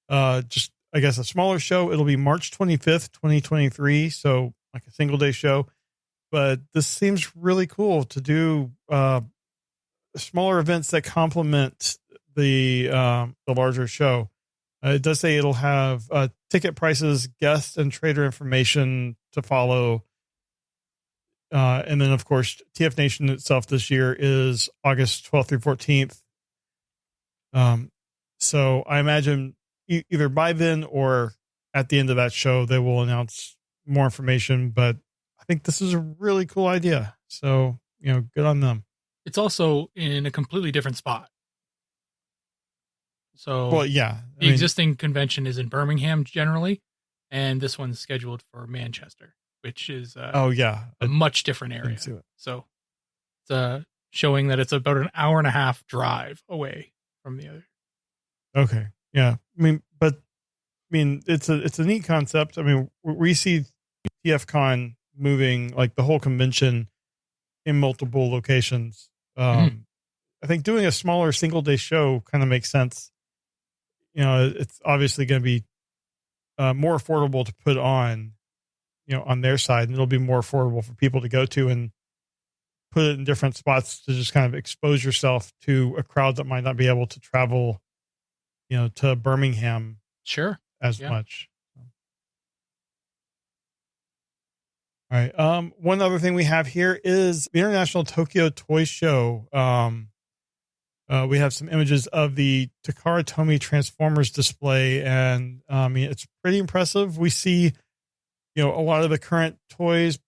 Just, I guess, a smaller show. It'll be March 25th, 2023. So like a single day show. But this seems really cool to do smaller events that complement the larger show. It does say it'll have ticket prices, guest and trader information to follow. And then, of course, TF Nation itself this year is August 12th through 14th. So I imagine either by then or at the end of that show, they will announce more information. But I think this is a really cool idea. So, good on them. It's also in a completely different spot. So, well, yeah, the existing convention is in Birmingham generally, and this one's scheduled for Manchester, which is a much different area. So it's showing that it's about an hour and a half drive away from the other. Okay. Yeah. It's a neat concept. I mean, we see TFCon moving like the whole convention in multiple locations. I think doing a smaller single day show kind of makes sense. It's obviously going to be more affordable to put on, on their side, and it'll be more affordable for people to go to and put it in different spots to just kind of expose yourself to a crowd that might not be able to travel, to Birmingham. Sure. As much. All right. One other thing we have here is the International Tokyo Toy Show. We have some images of the Takara Tomy Transformers display, and it's pretty impressive. We see, a lot of the current toys,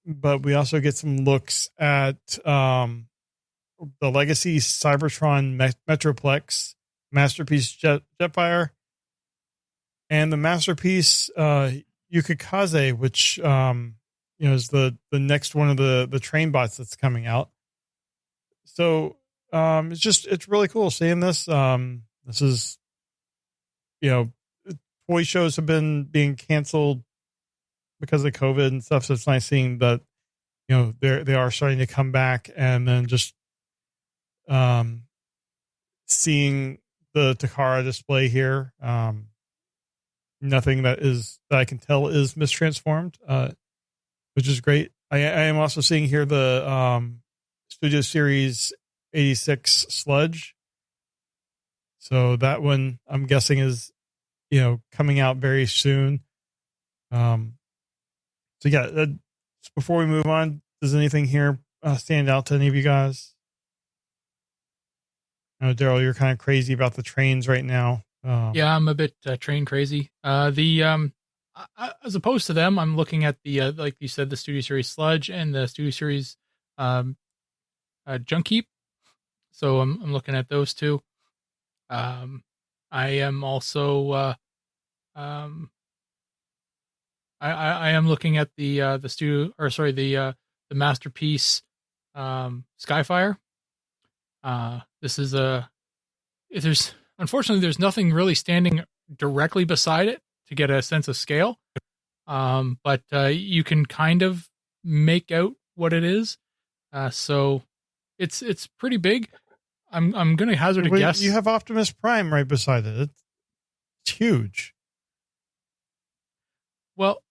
but we also get some looks at the Legacy Cybertron Metroplex, Masterpiece Jetfire, and the Masterpiece Yukikaze, which is the next one of the train bots that's coming out. So it's really cool seeing this. This is, toy shows have been being canceled because of COVID and stuff. So it's nice seeing that, they are starting to come back, and then just seeing the Takara display here. Nothing that I can tell is mistransformed, which is great. I am also seeing here the Studio Series 86 Sludge. So that one I'm guessing is, coming out very soon. So yeah, before we move on, does anything here stand out to any of you guys? I know, Daryl, you're kind of crazy about the trains right now. Yeah, I'm a bit train crazy. As opposed to them, I'm looking at the like you said, the Studio Series Sludge and the Studio Series Junk Heap. So I'm looking at those two. I am also I am looking at the Masterpiece Skyfire. This is unfortunately there's nothing really standing directly beside it to get a sense of scale. But you can kind of make out what it is. So it's pretty big. I'm going to hazard a guess. You have Optimus Prime right beside it. It's huge. Well,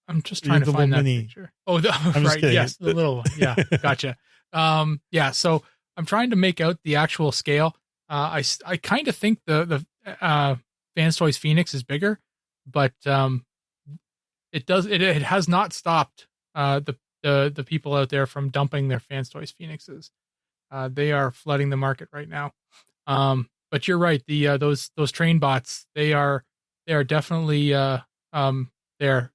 I'm just trying to find that picture. Oh, right. Yes, the little one. Yeah, gotcha. Yeah. So I'm trying to make out the actual scale. I kind of think the Fans Toys Phoenix is bigger, but it has not stopped the people out there from dumping their Fans Toys Phoenixes. They are flooding the market right now. But you're right. Those train bots, they are definitely they're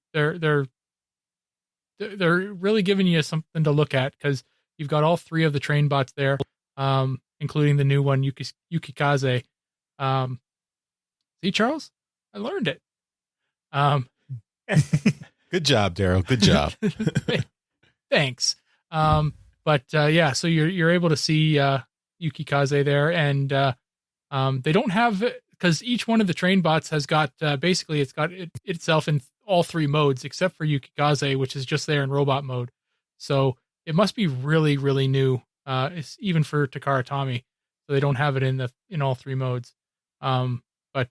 they're really giving you something to look at because you've got all 3 of the train bots there, including the new one, Yukikaze. See, Charles, I learned it. Good job, Daryl. Good job. Thanks. But yeah, so you're able to see Yukikaze there, and they don't have, because each one of the train bots has got basically it's got itself in all 3 modes except for Yukikaze, which is just there in robot mode. So it must be really, really new, it's even for Takara Tomy. So they don't have it in all 3 modes. But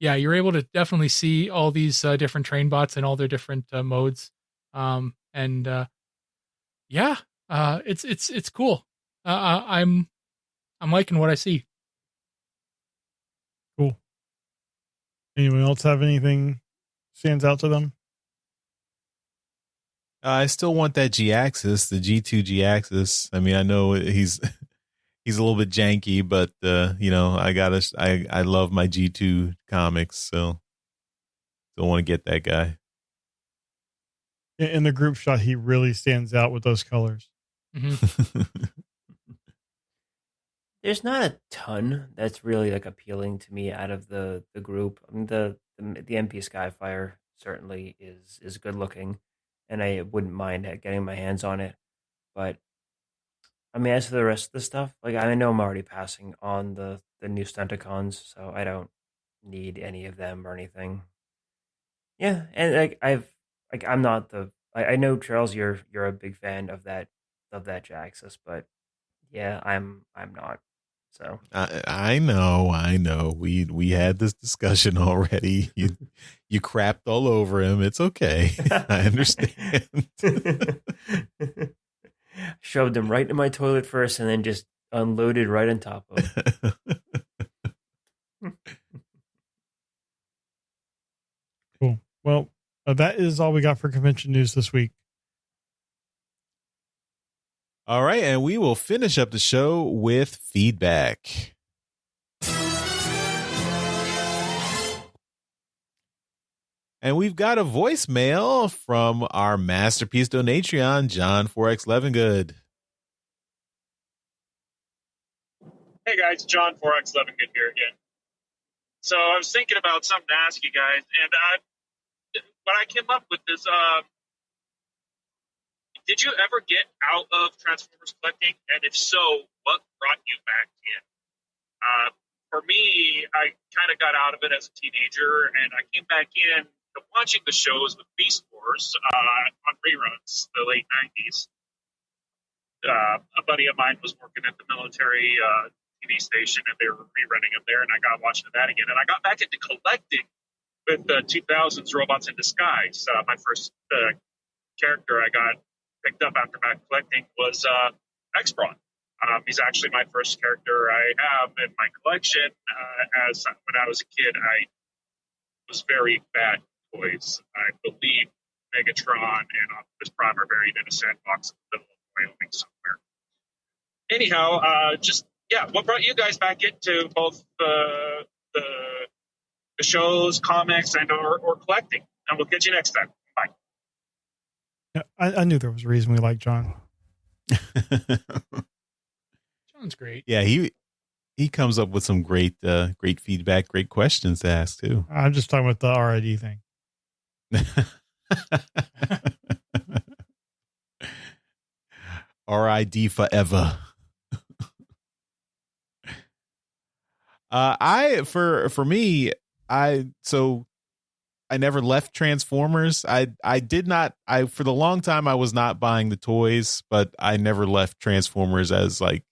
yeah, you're able to definitely see all these different train bots and all their different modes. And yeah, it's cool. I'm liking what I see. Cool. Anyone else have anything stands out to them? I still want that G-Axis, the G2 G-Axis. I mean, I know he's a little bit janky, but I love my G2 comics, so still want to get that guy. In the group shot, he really stands out with those colors. Mm-hmm. There's not a ton that's really like appealing to me out of the group. I mean, the MP Skyfire certainly is good looking, and I wouldn't mind getting my hands on it. But I mean, as for the rest of the stuff, like I know I'm already passing on the new Stunticons, so I don't need any of them or anything. Yeah, and I'm not I know, Charles, you're a big fan of that Jaxus, but yeah, I'm not. So I know. We had this discussion already. You crapped all over him. It's okay. I understand. Shoved him right in my toilet first, and then just unloaded right on top of him. Cool. Well, that is all we got for convention news this week. All right, and we will finish up the show with feedback. And we've got a voicemail from our Masterpiece Donatreon, John 4X Levengood. Hey guys, John 4X Levengood here again. So I was thinking about something to ask you guys, and what I came up with is, did you ever get out of Transformers collecting? And if so, what brought you back in? For me, I kind of got out of it as a teenager, and I came back in to watching the shows with Beast Wars on reruns, the late 90s. A buddy of mine was working at the military TV station, and they were rerunning them there, and I got watching that again. And I got back into collecting with the 2000s Robots in Disguise. My first character I got picked up after back collecting was X-Brawn. He's actually my first character I have in my collection. As when I was a kid, I was very bad with toys. I believe Megatron and Optimus Prime are buried in a sandbox in the middle of Wyoming somewhere. Anyhow, what brought you guys back into both the shows, comics, and or collecting? And we'll catch you next time. Bye. Yeah, I knew there was a reason we like John. John's great. Yeah, he comes up with some great feedback, great questions to ask too. I'm just talking about the RID thing. RID forever. For me, I never left Transformers. I did not. For the long time I was not buying the toys, but I never left Transformers as like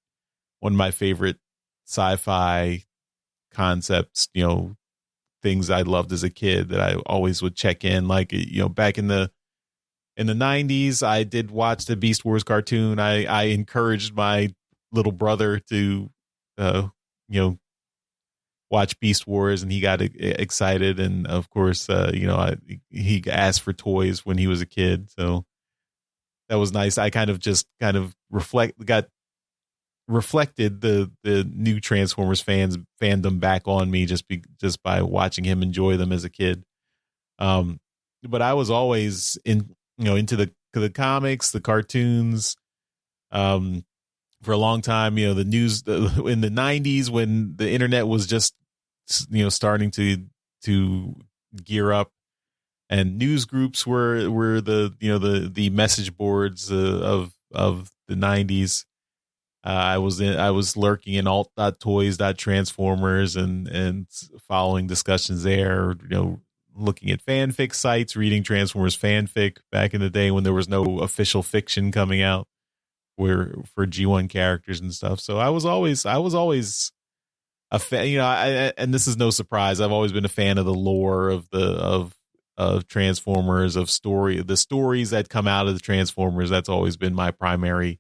one of my favorite sci-fi concepts, things I loved as a kid that I always would check in. Like, back in the 90s, I did watch the Beast Wars cartoon. I encouraged my little brother to, watch Beast Wars, and he got excited. And of course, he asked for toys when he was a kid. So that was nice. I kind of reflected the new Transformers fandom back on me just by watching him enjoy them as a kid. But I was always into the the comics, the cartoons. For a long time, the news in the 90s when the internet was just, starting to gear up, and news groups were the message boards of the 90s. I was lurking in alt.toys.transformers and following discussions there, looking at fanfic sites, reading Transformers fanfic back in the day when there was no official fiction coming out for G1 characters and stuff. So I was always a fan, and this is no surprise. I've always been a fan of the lore of Transformers, the stories that come out of the Transformers. That's always been my primary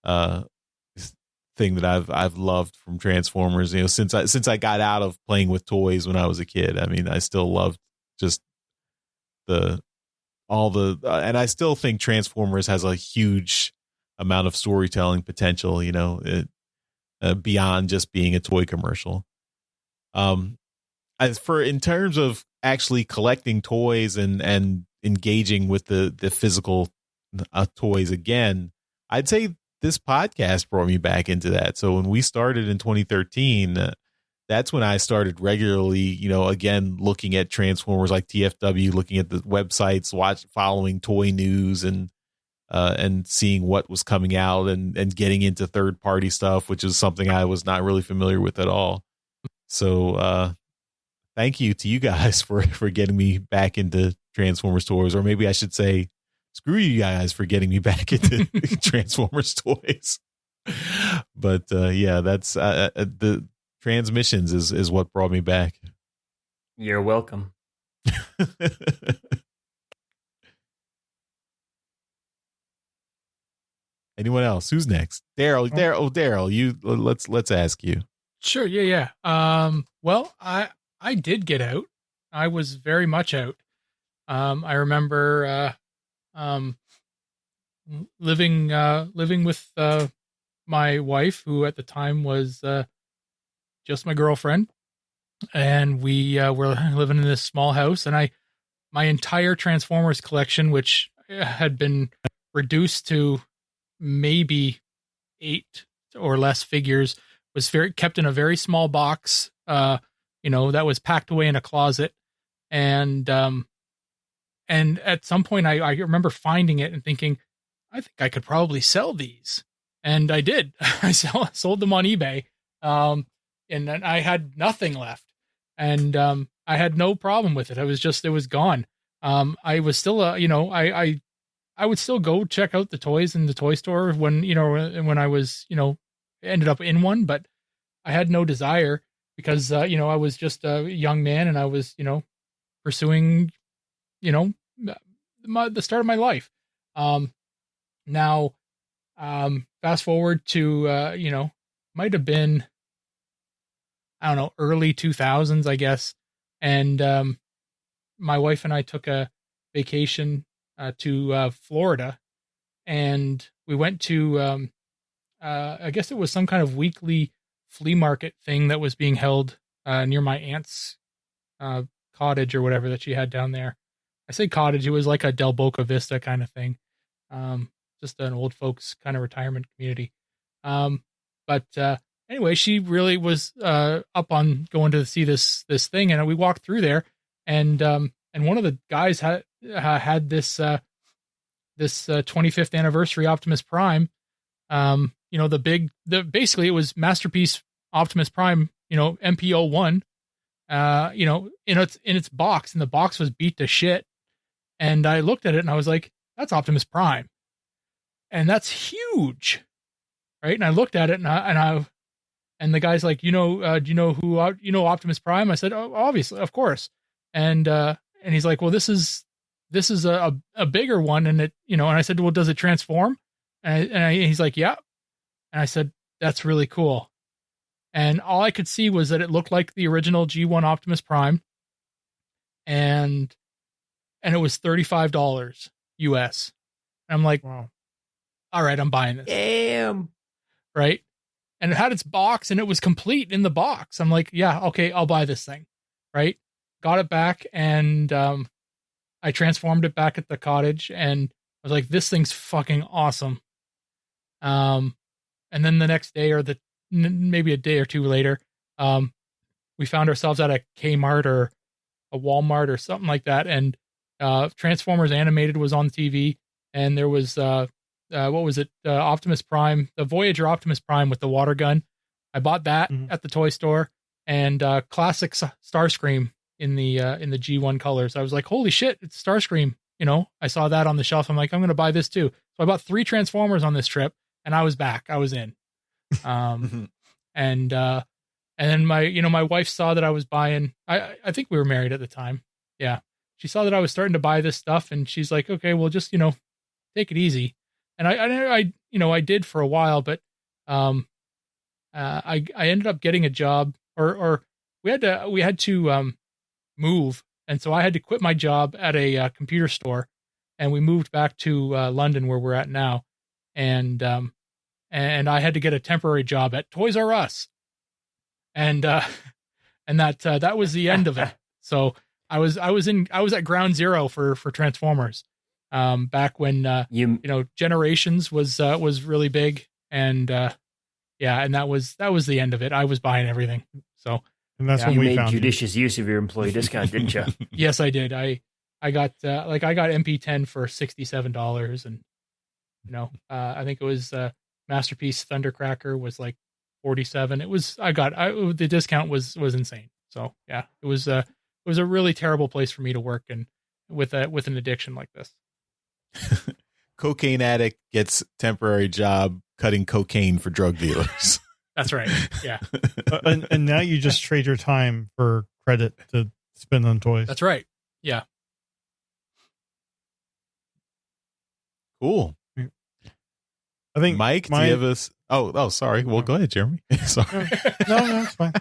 thing that I've loved from Transformers. Since I got out of playing with toys when I was a kid. I mean, I still loved just and I still think Transformers has a huge amount of storytelling potential, beyond just being a toy commercial. In terms of actually collecting toys and engaging with the physical toys again, I'd say this podcast brought me back into that. So when we started in 2013, that's when I started regularly, again, looking at Transformers like TFW, looking at the websites, following toy news and seeing what was coming out and getting into third party stuff, which is something I was not really familiar with at all. So thank you to you guys for getting me back into Transformers toys, or maybe I should say screw you guys for getting me back into Transformers toys. But yeah, that's the transmissions is what brought me back. You're welcome. Anyone else? Who's next? Daryl, you let's ask you. Sure. Yeah. Well, I did get out. I was very much out. I remember living with my wife, who at the time was just my girlfriend, and we were living in this small house, and my entire Transformers collection, which had been reduced to maybe 8 or less figures, was kept in a very small box, that was packed away in a closet. And at some point I remember finding it and thinking, I think I could probably sell these. And I did. I sold them on eBay. And then I had nothing left, and I had no problem with it. It was gone. I was still, I would still go check out the toys in the toy store when I was, ended up in one, but I had no desire because, I was just a young man and I was, pursuing, the start of my life. Now, fast forward to, might have been, I don't know, early 2000s, I guess. And my wife and I took a vacation to Florida, and we went to I guess it was some kind of weekly flea market thing that was being held near my aunt's cottage or whatever that she had down there. I say cottage, it was like a Del Boca Vista kind of thing, just an old folks kind of retirement community. But anyway, she really was up on going to see this thing, and we walked through there, and one of the guys had this 25th anniversary Optimus Prime. Basically it was Masterpiece Optimus Prime, MPO1, in its box, and the box was beat to shit. And I looked at it and I was like, that's Optimus Prime. And that's huge. Right. And I looked at it and the guy's like, do you know who, Optimus Prime? I said, oh, obviously, of course. And he's like, well, this is a bigger one. And it, and I said, well, does it transform? And he's like, yeah. And I said, that's really cool. And all I could see was that it looked like the original G1 Optimus Prime. And it was $35 US. And I'm like, wow. All right, I'm buying this. Damn. Right. And it had its box and it was complete in the box. I'm like, yeah, okay, I'll buy this thing. Right. Got it back, and I transformed it back at the cottage, and I was like, this thing's fucking awesome. And then the next day, or maybe a day or two later, we found ourselves at a Kmart or a Walmart or something like that, and Transformers Animated was on TV, and there was what was it? Optimus Prime, the Voyager Optimus Prime with the water gun. I bought that at the toy store, and classic Starscream in the G1 colors. I was like, holy shit, it's Starscream. I saw that on the shelf. I'm like, I'm going to buy this too. So I bought 3 Transformers on this trip, and I was back. I was in. And then my wife saw that I was buying, I think we were married at the time. Yeah. She saw that I was starting to buy this stuff, and she's like, okay, well, just, take it easy. And I did for a while, but, I ended up getting a job, or we had to move. And so I had to quit my job at a computer store, and we moved back to London, where we're at now. And I had to get a temporary job at Toys R Us. And that was the end of it. So I was at ground zero for Transformers, back when, Generations was really big. And, and that was the end of it. I was buying everything. So, and that's when you we made found judicious use of your employee discount, didn't you? Yes, I did. I got MP10 for $67, and I think it was Masterpiece Thundercracker was like 47. It was the discount was insane. So yeah, it was a really terrible place for me to work, and with an addiction like this. Cocaine addict gets temporary job cutting cocaine for drug dealers. That's right. Yeah. And now you just trade your time for credit to spend on toys. That's right. Yeah. Cool. I think Mike, do you have us? Oh, sorry. Well, go ahead, Jeremy. Sorry. No, it's fine.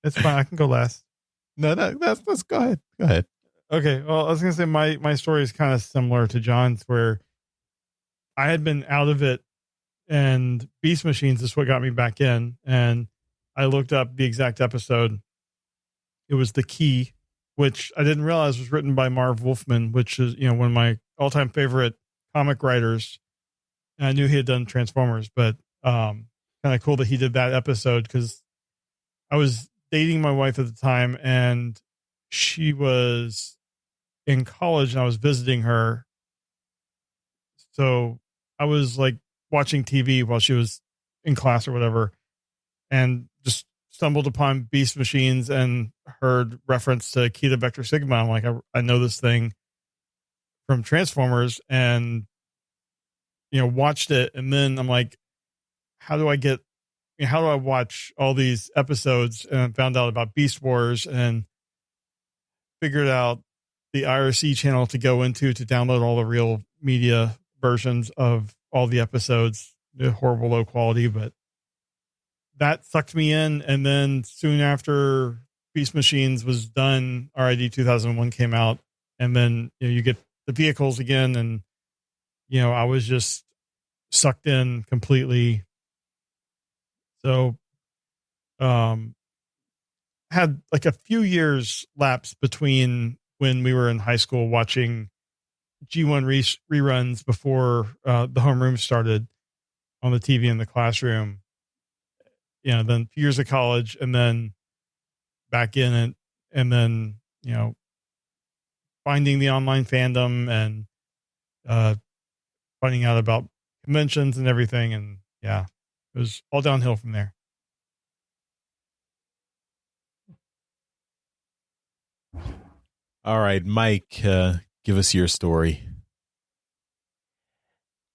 It's fine. I can go last. No, let's go ahead. Go ahead. Okay. Well, I was going to say my story is kind of similar to John's, where I had been out of it, and Beast Machines is what got me back in. And I looked up the exact episode. It was The Key, which I didn't realize was written by Marv Wolfman, which is, one of my all-time favorite comic writers. And I knew he had done Transformers, but kind of cool that he did that episode, because I was dating my wife at the time, and she was in college, and I was visiting her. So I was like watching TV while she was in class or whatever, and just stumbled upon Beast Machines and heard reference to Keta Vector Sigma. I'm like, I know this thing from Transformers, and watched it. And then I'm like, how do I watch all these episodes? And I found out about Beast Wars, and figured out the IRC channel to go into to download all the real media versions of all the episodes. They're horrible, low quality, but that sucked me in. And then soon after Beast Machines was done, RID 2001 came out, and then you get the vehicles again, and I was just sucked in completely. So had like a few years lapse between when we were in high school watching G1 reruns before the homeroom started on the TV in the classroom. Then a few years of college, and then back in it, and then finding the online fandom, and finding out about conventions and everything, and yeah, it was all downhill from there. All right, Mike, give us your story.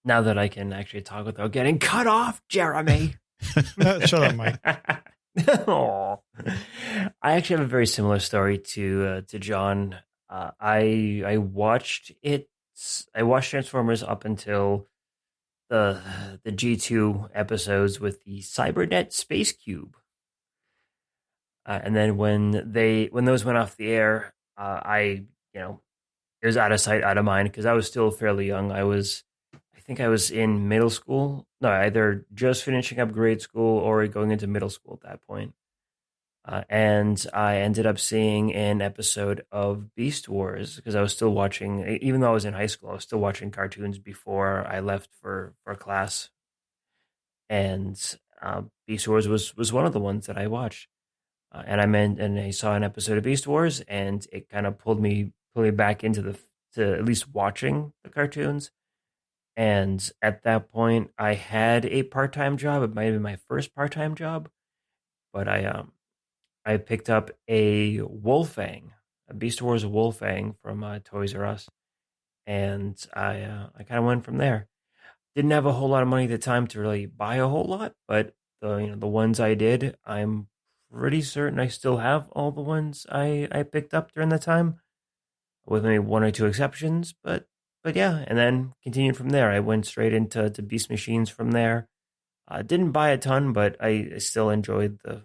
Now that I can actually talk without getting cut off, Jeremy. Shut up, Mike. Aw. I actually have a very similar story to John. I watched it. I watched Transformers up until the G2 episodes with the Cybernet Space Cube, and then when those went off the air, it was out of sight, out of mind, because I was still fairly young. I think I was in middle school. No, either just finishing up grade school or going into middle school at that point. And I ended up seeing an episode of Beast Wars because I was still watching, even though I was in high school, I was still watching cartoons before I left for class. And Beast Wars was one of the ones that I watched. And I saw an episode of Beast Wars, and it kind of pulled me back into to at least watching the cartoons. And at that point, I had a part-time job. It might have been my first part-time job, but I picked up a Wolfang, a Beast Wars Wolfang from Toys R Us, and I kind of went from there. Didn't have a whole lot of money at the time to really buy a whole lot, but the ones I did, I'm pretty certain I still have all the ones I picked up during the time, with maybe one or two exceptions. But yeah, and then continued from there. I went straight into Beast Machines from there. Didn't buy a ton, but I still enjoyed the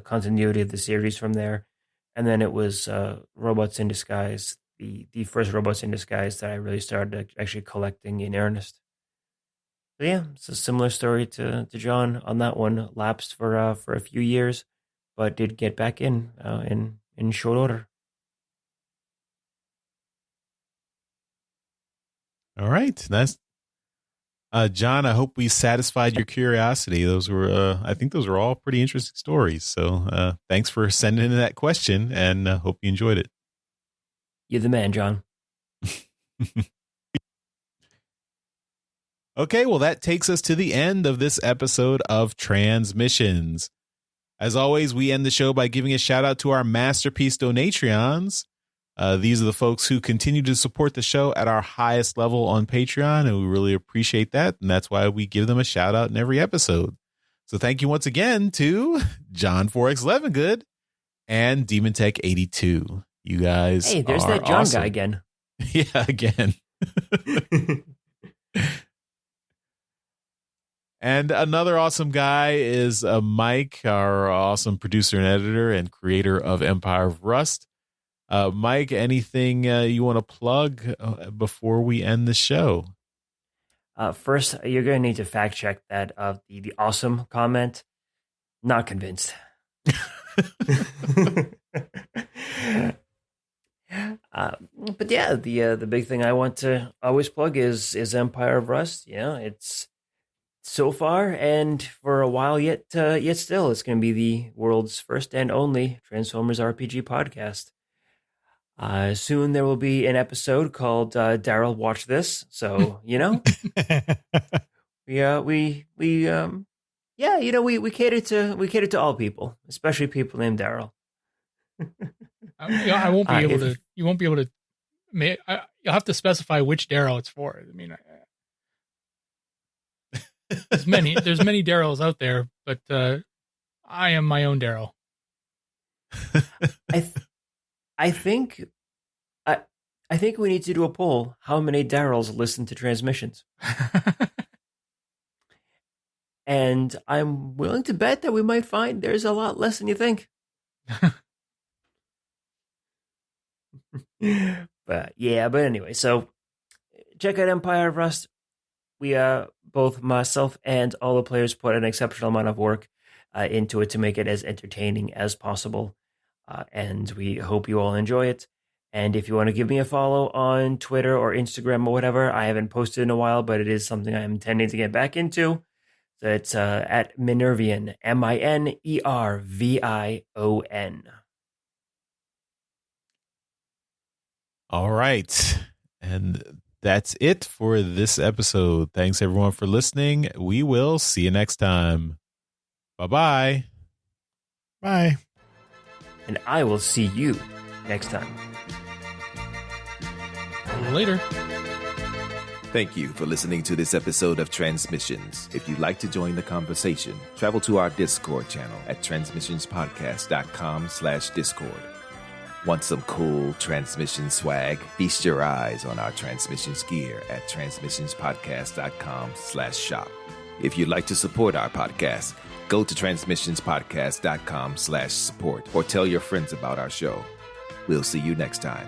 continuity of the series from there. And then it was Robots in Disguise, the first Robots in Disguise that I really started actually collecting in earnest. So yeah, it's a similar story to John on that one. Lapsed for a few years, but did get back in short order. All right, that's John. I hope we satisfied your curiosity. Those were, I think, those were all pretty interesting stories. So thanks for sending in that question, and hope you enjoyed it. You're the man, John. Okay, well, that takes us to the end of this episode of Transmissions. As always, we end the show by giving a shout out to our Masterpiece Donatrions. These are the folks who continue to support the show at our highest level on Patreon, and we really appreciate that. And that's why we give them a shout out in every episode. So thank you once again to John 4X Levengood and Demon Tech 82. You guys, hey, there's that John guy again. Yeah, again. And another awesome guy is Mike, our awesome producer and editor and creator of Empire of Rust. Mike, anything you want to plug before we end the show? First, you're going to need to fact check that the awesome comment. Not convinced. But yeah, the big thing I want to always plug is Empire of Rust. Yeah, it's so far and for a while yet still, it's going to be the world's first and only Transformers RPG podcast. Soon there will be an episode called Daryl Watch This. So, we cater to all people, especially people named Daryl. I won't be able to. You won't be able to. You'll have to specify which Daryl it's for. I mean, there's many Daryls out there, but I am my own Daryl. I think we need to do a poll. How many Daryls listen to Transmissions? And I'm willing to bet that we might find there's a lot less than you think. But anyway, so check out Empire of Rust. We both myself and all the players put an exceptional amount of work into it to make it as entertaining as possible. And we hope you all enjoy it. And if you want to give me a follow on Twitter or Instagram or whatever, I haven't posted in a while, but it is something I'm intending to get back into. So it's at Minervion, Minervion. All right. And that's it for this episode. Thanks everyone for listening. We will see you next time. Bye-bye. Bye. And I will see you next time. Later. Thank you for listening to this episode of Transmissions. If you'd like to join the conversation, travel to our Discord channel at transmissionspodcast.com/Discord. Want some cool Transmission swag? Feast your eyes on our Transmissions gear at transmissionspodcast.com/shop. If you'd like to support our podcast, go to transmissionspodcast.com/support or tell your friends about our show. We'll see you next time.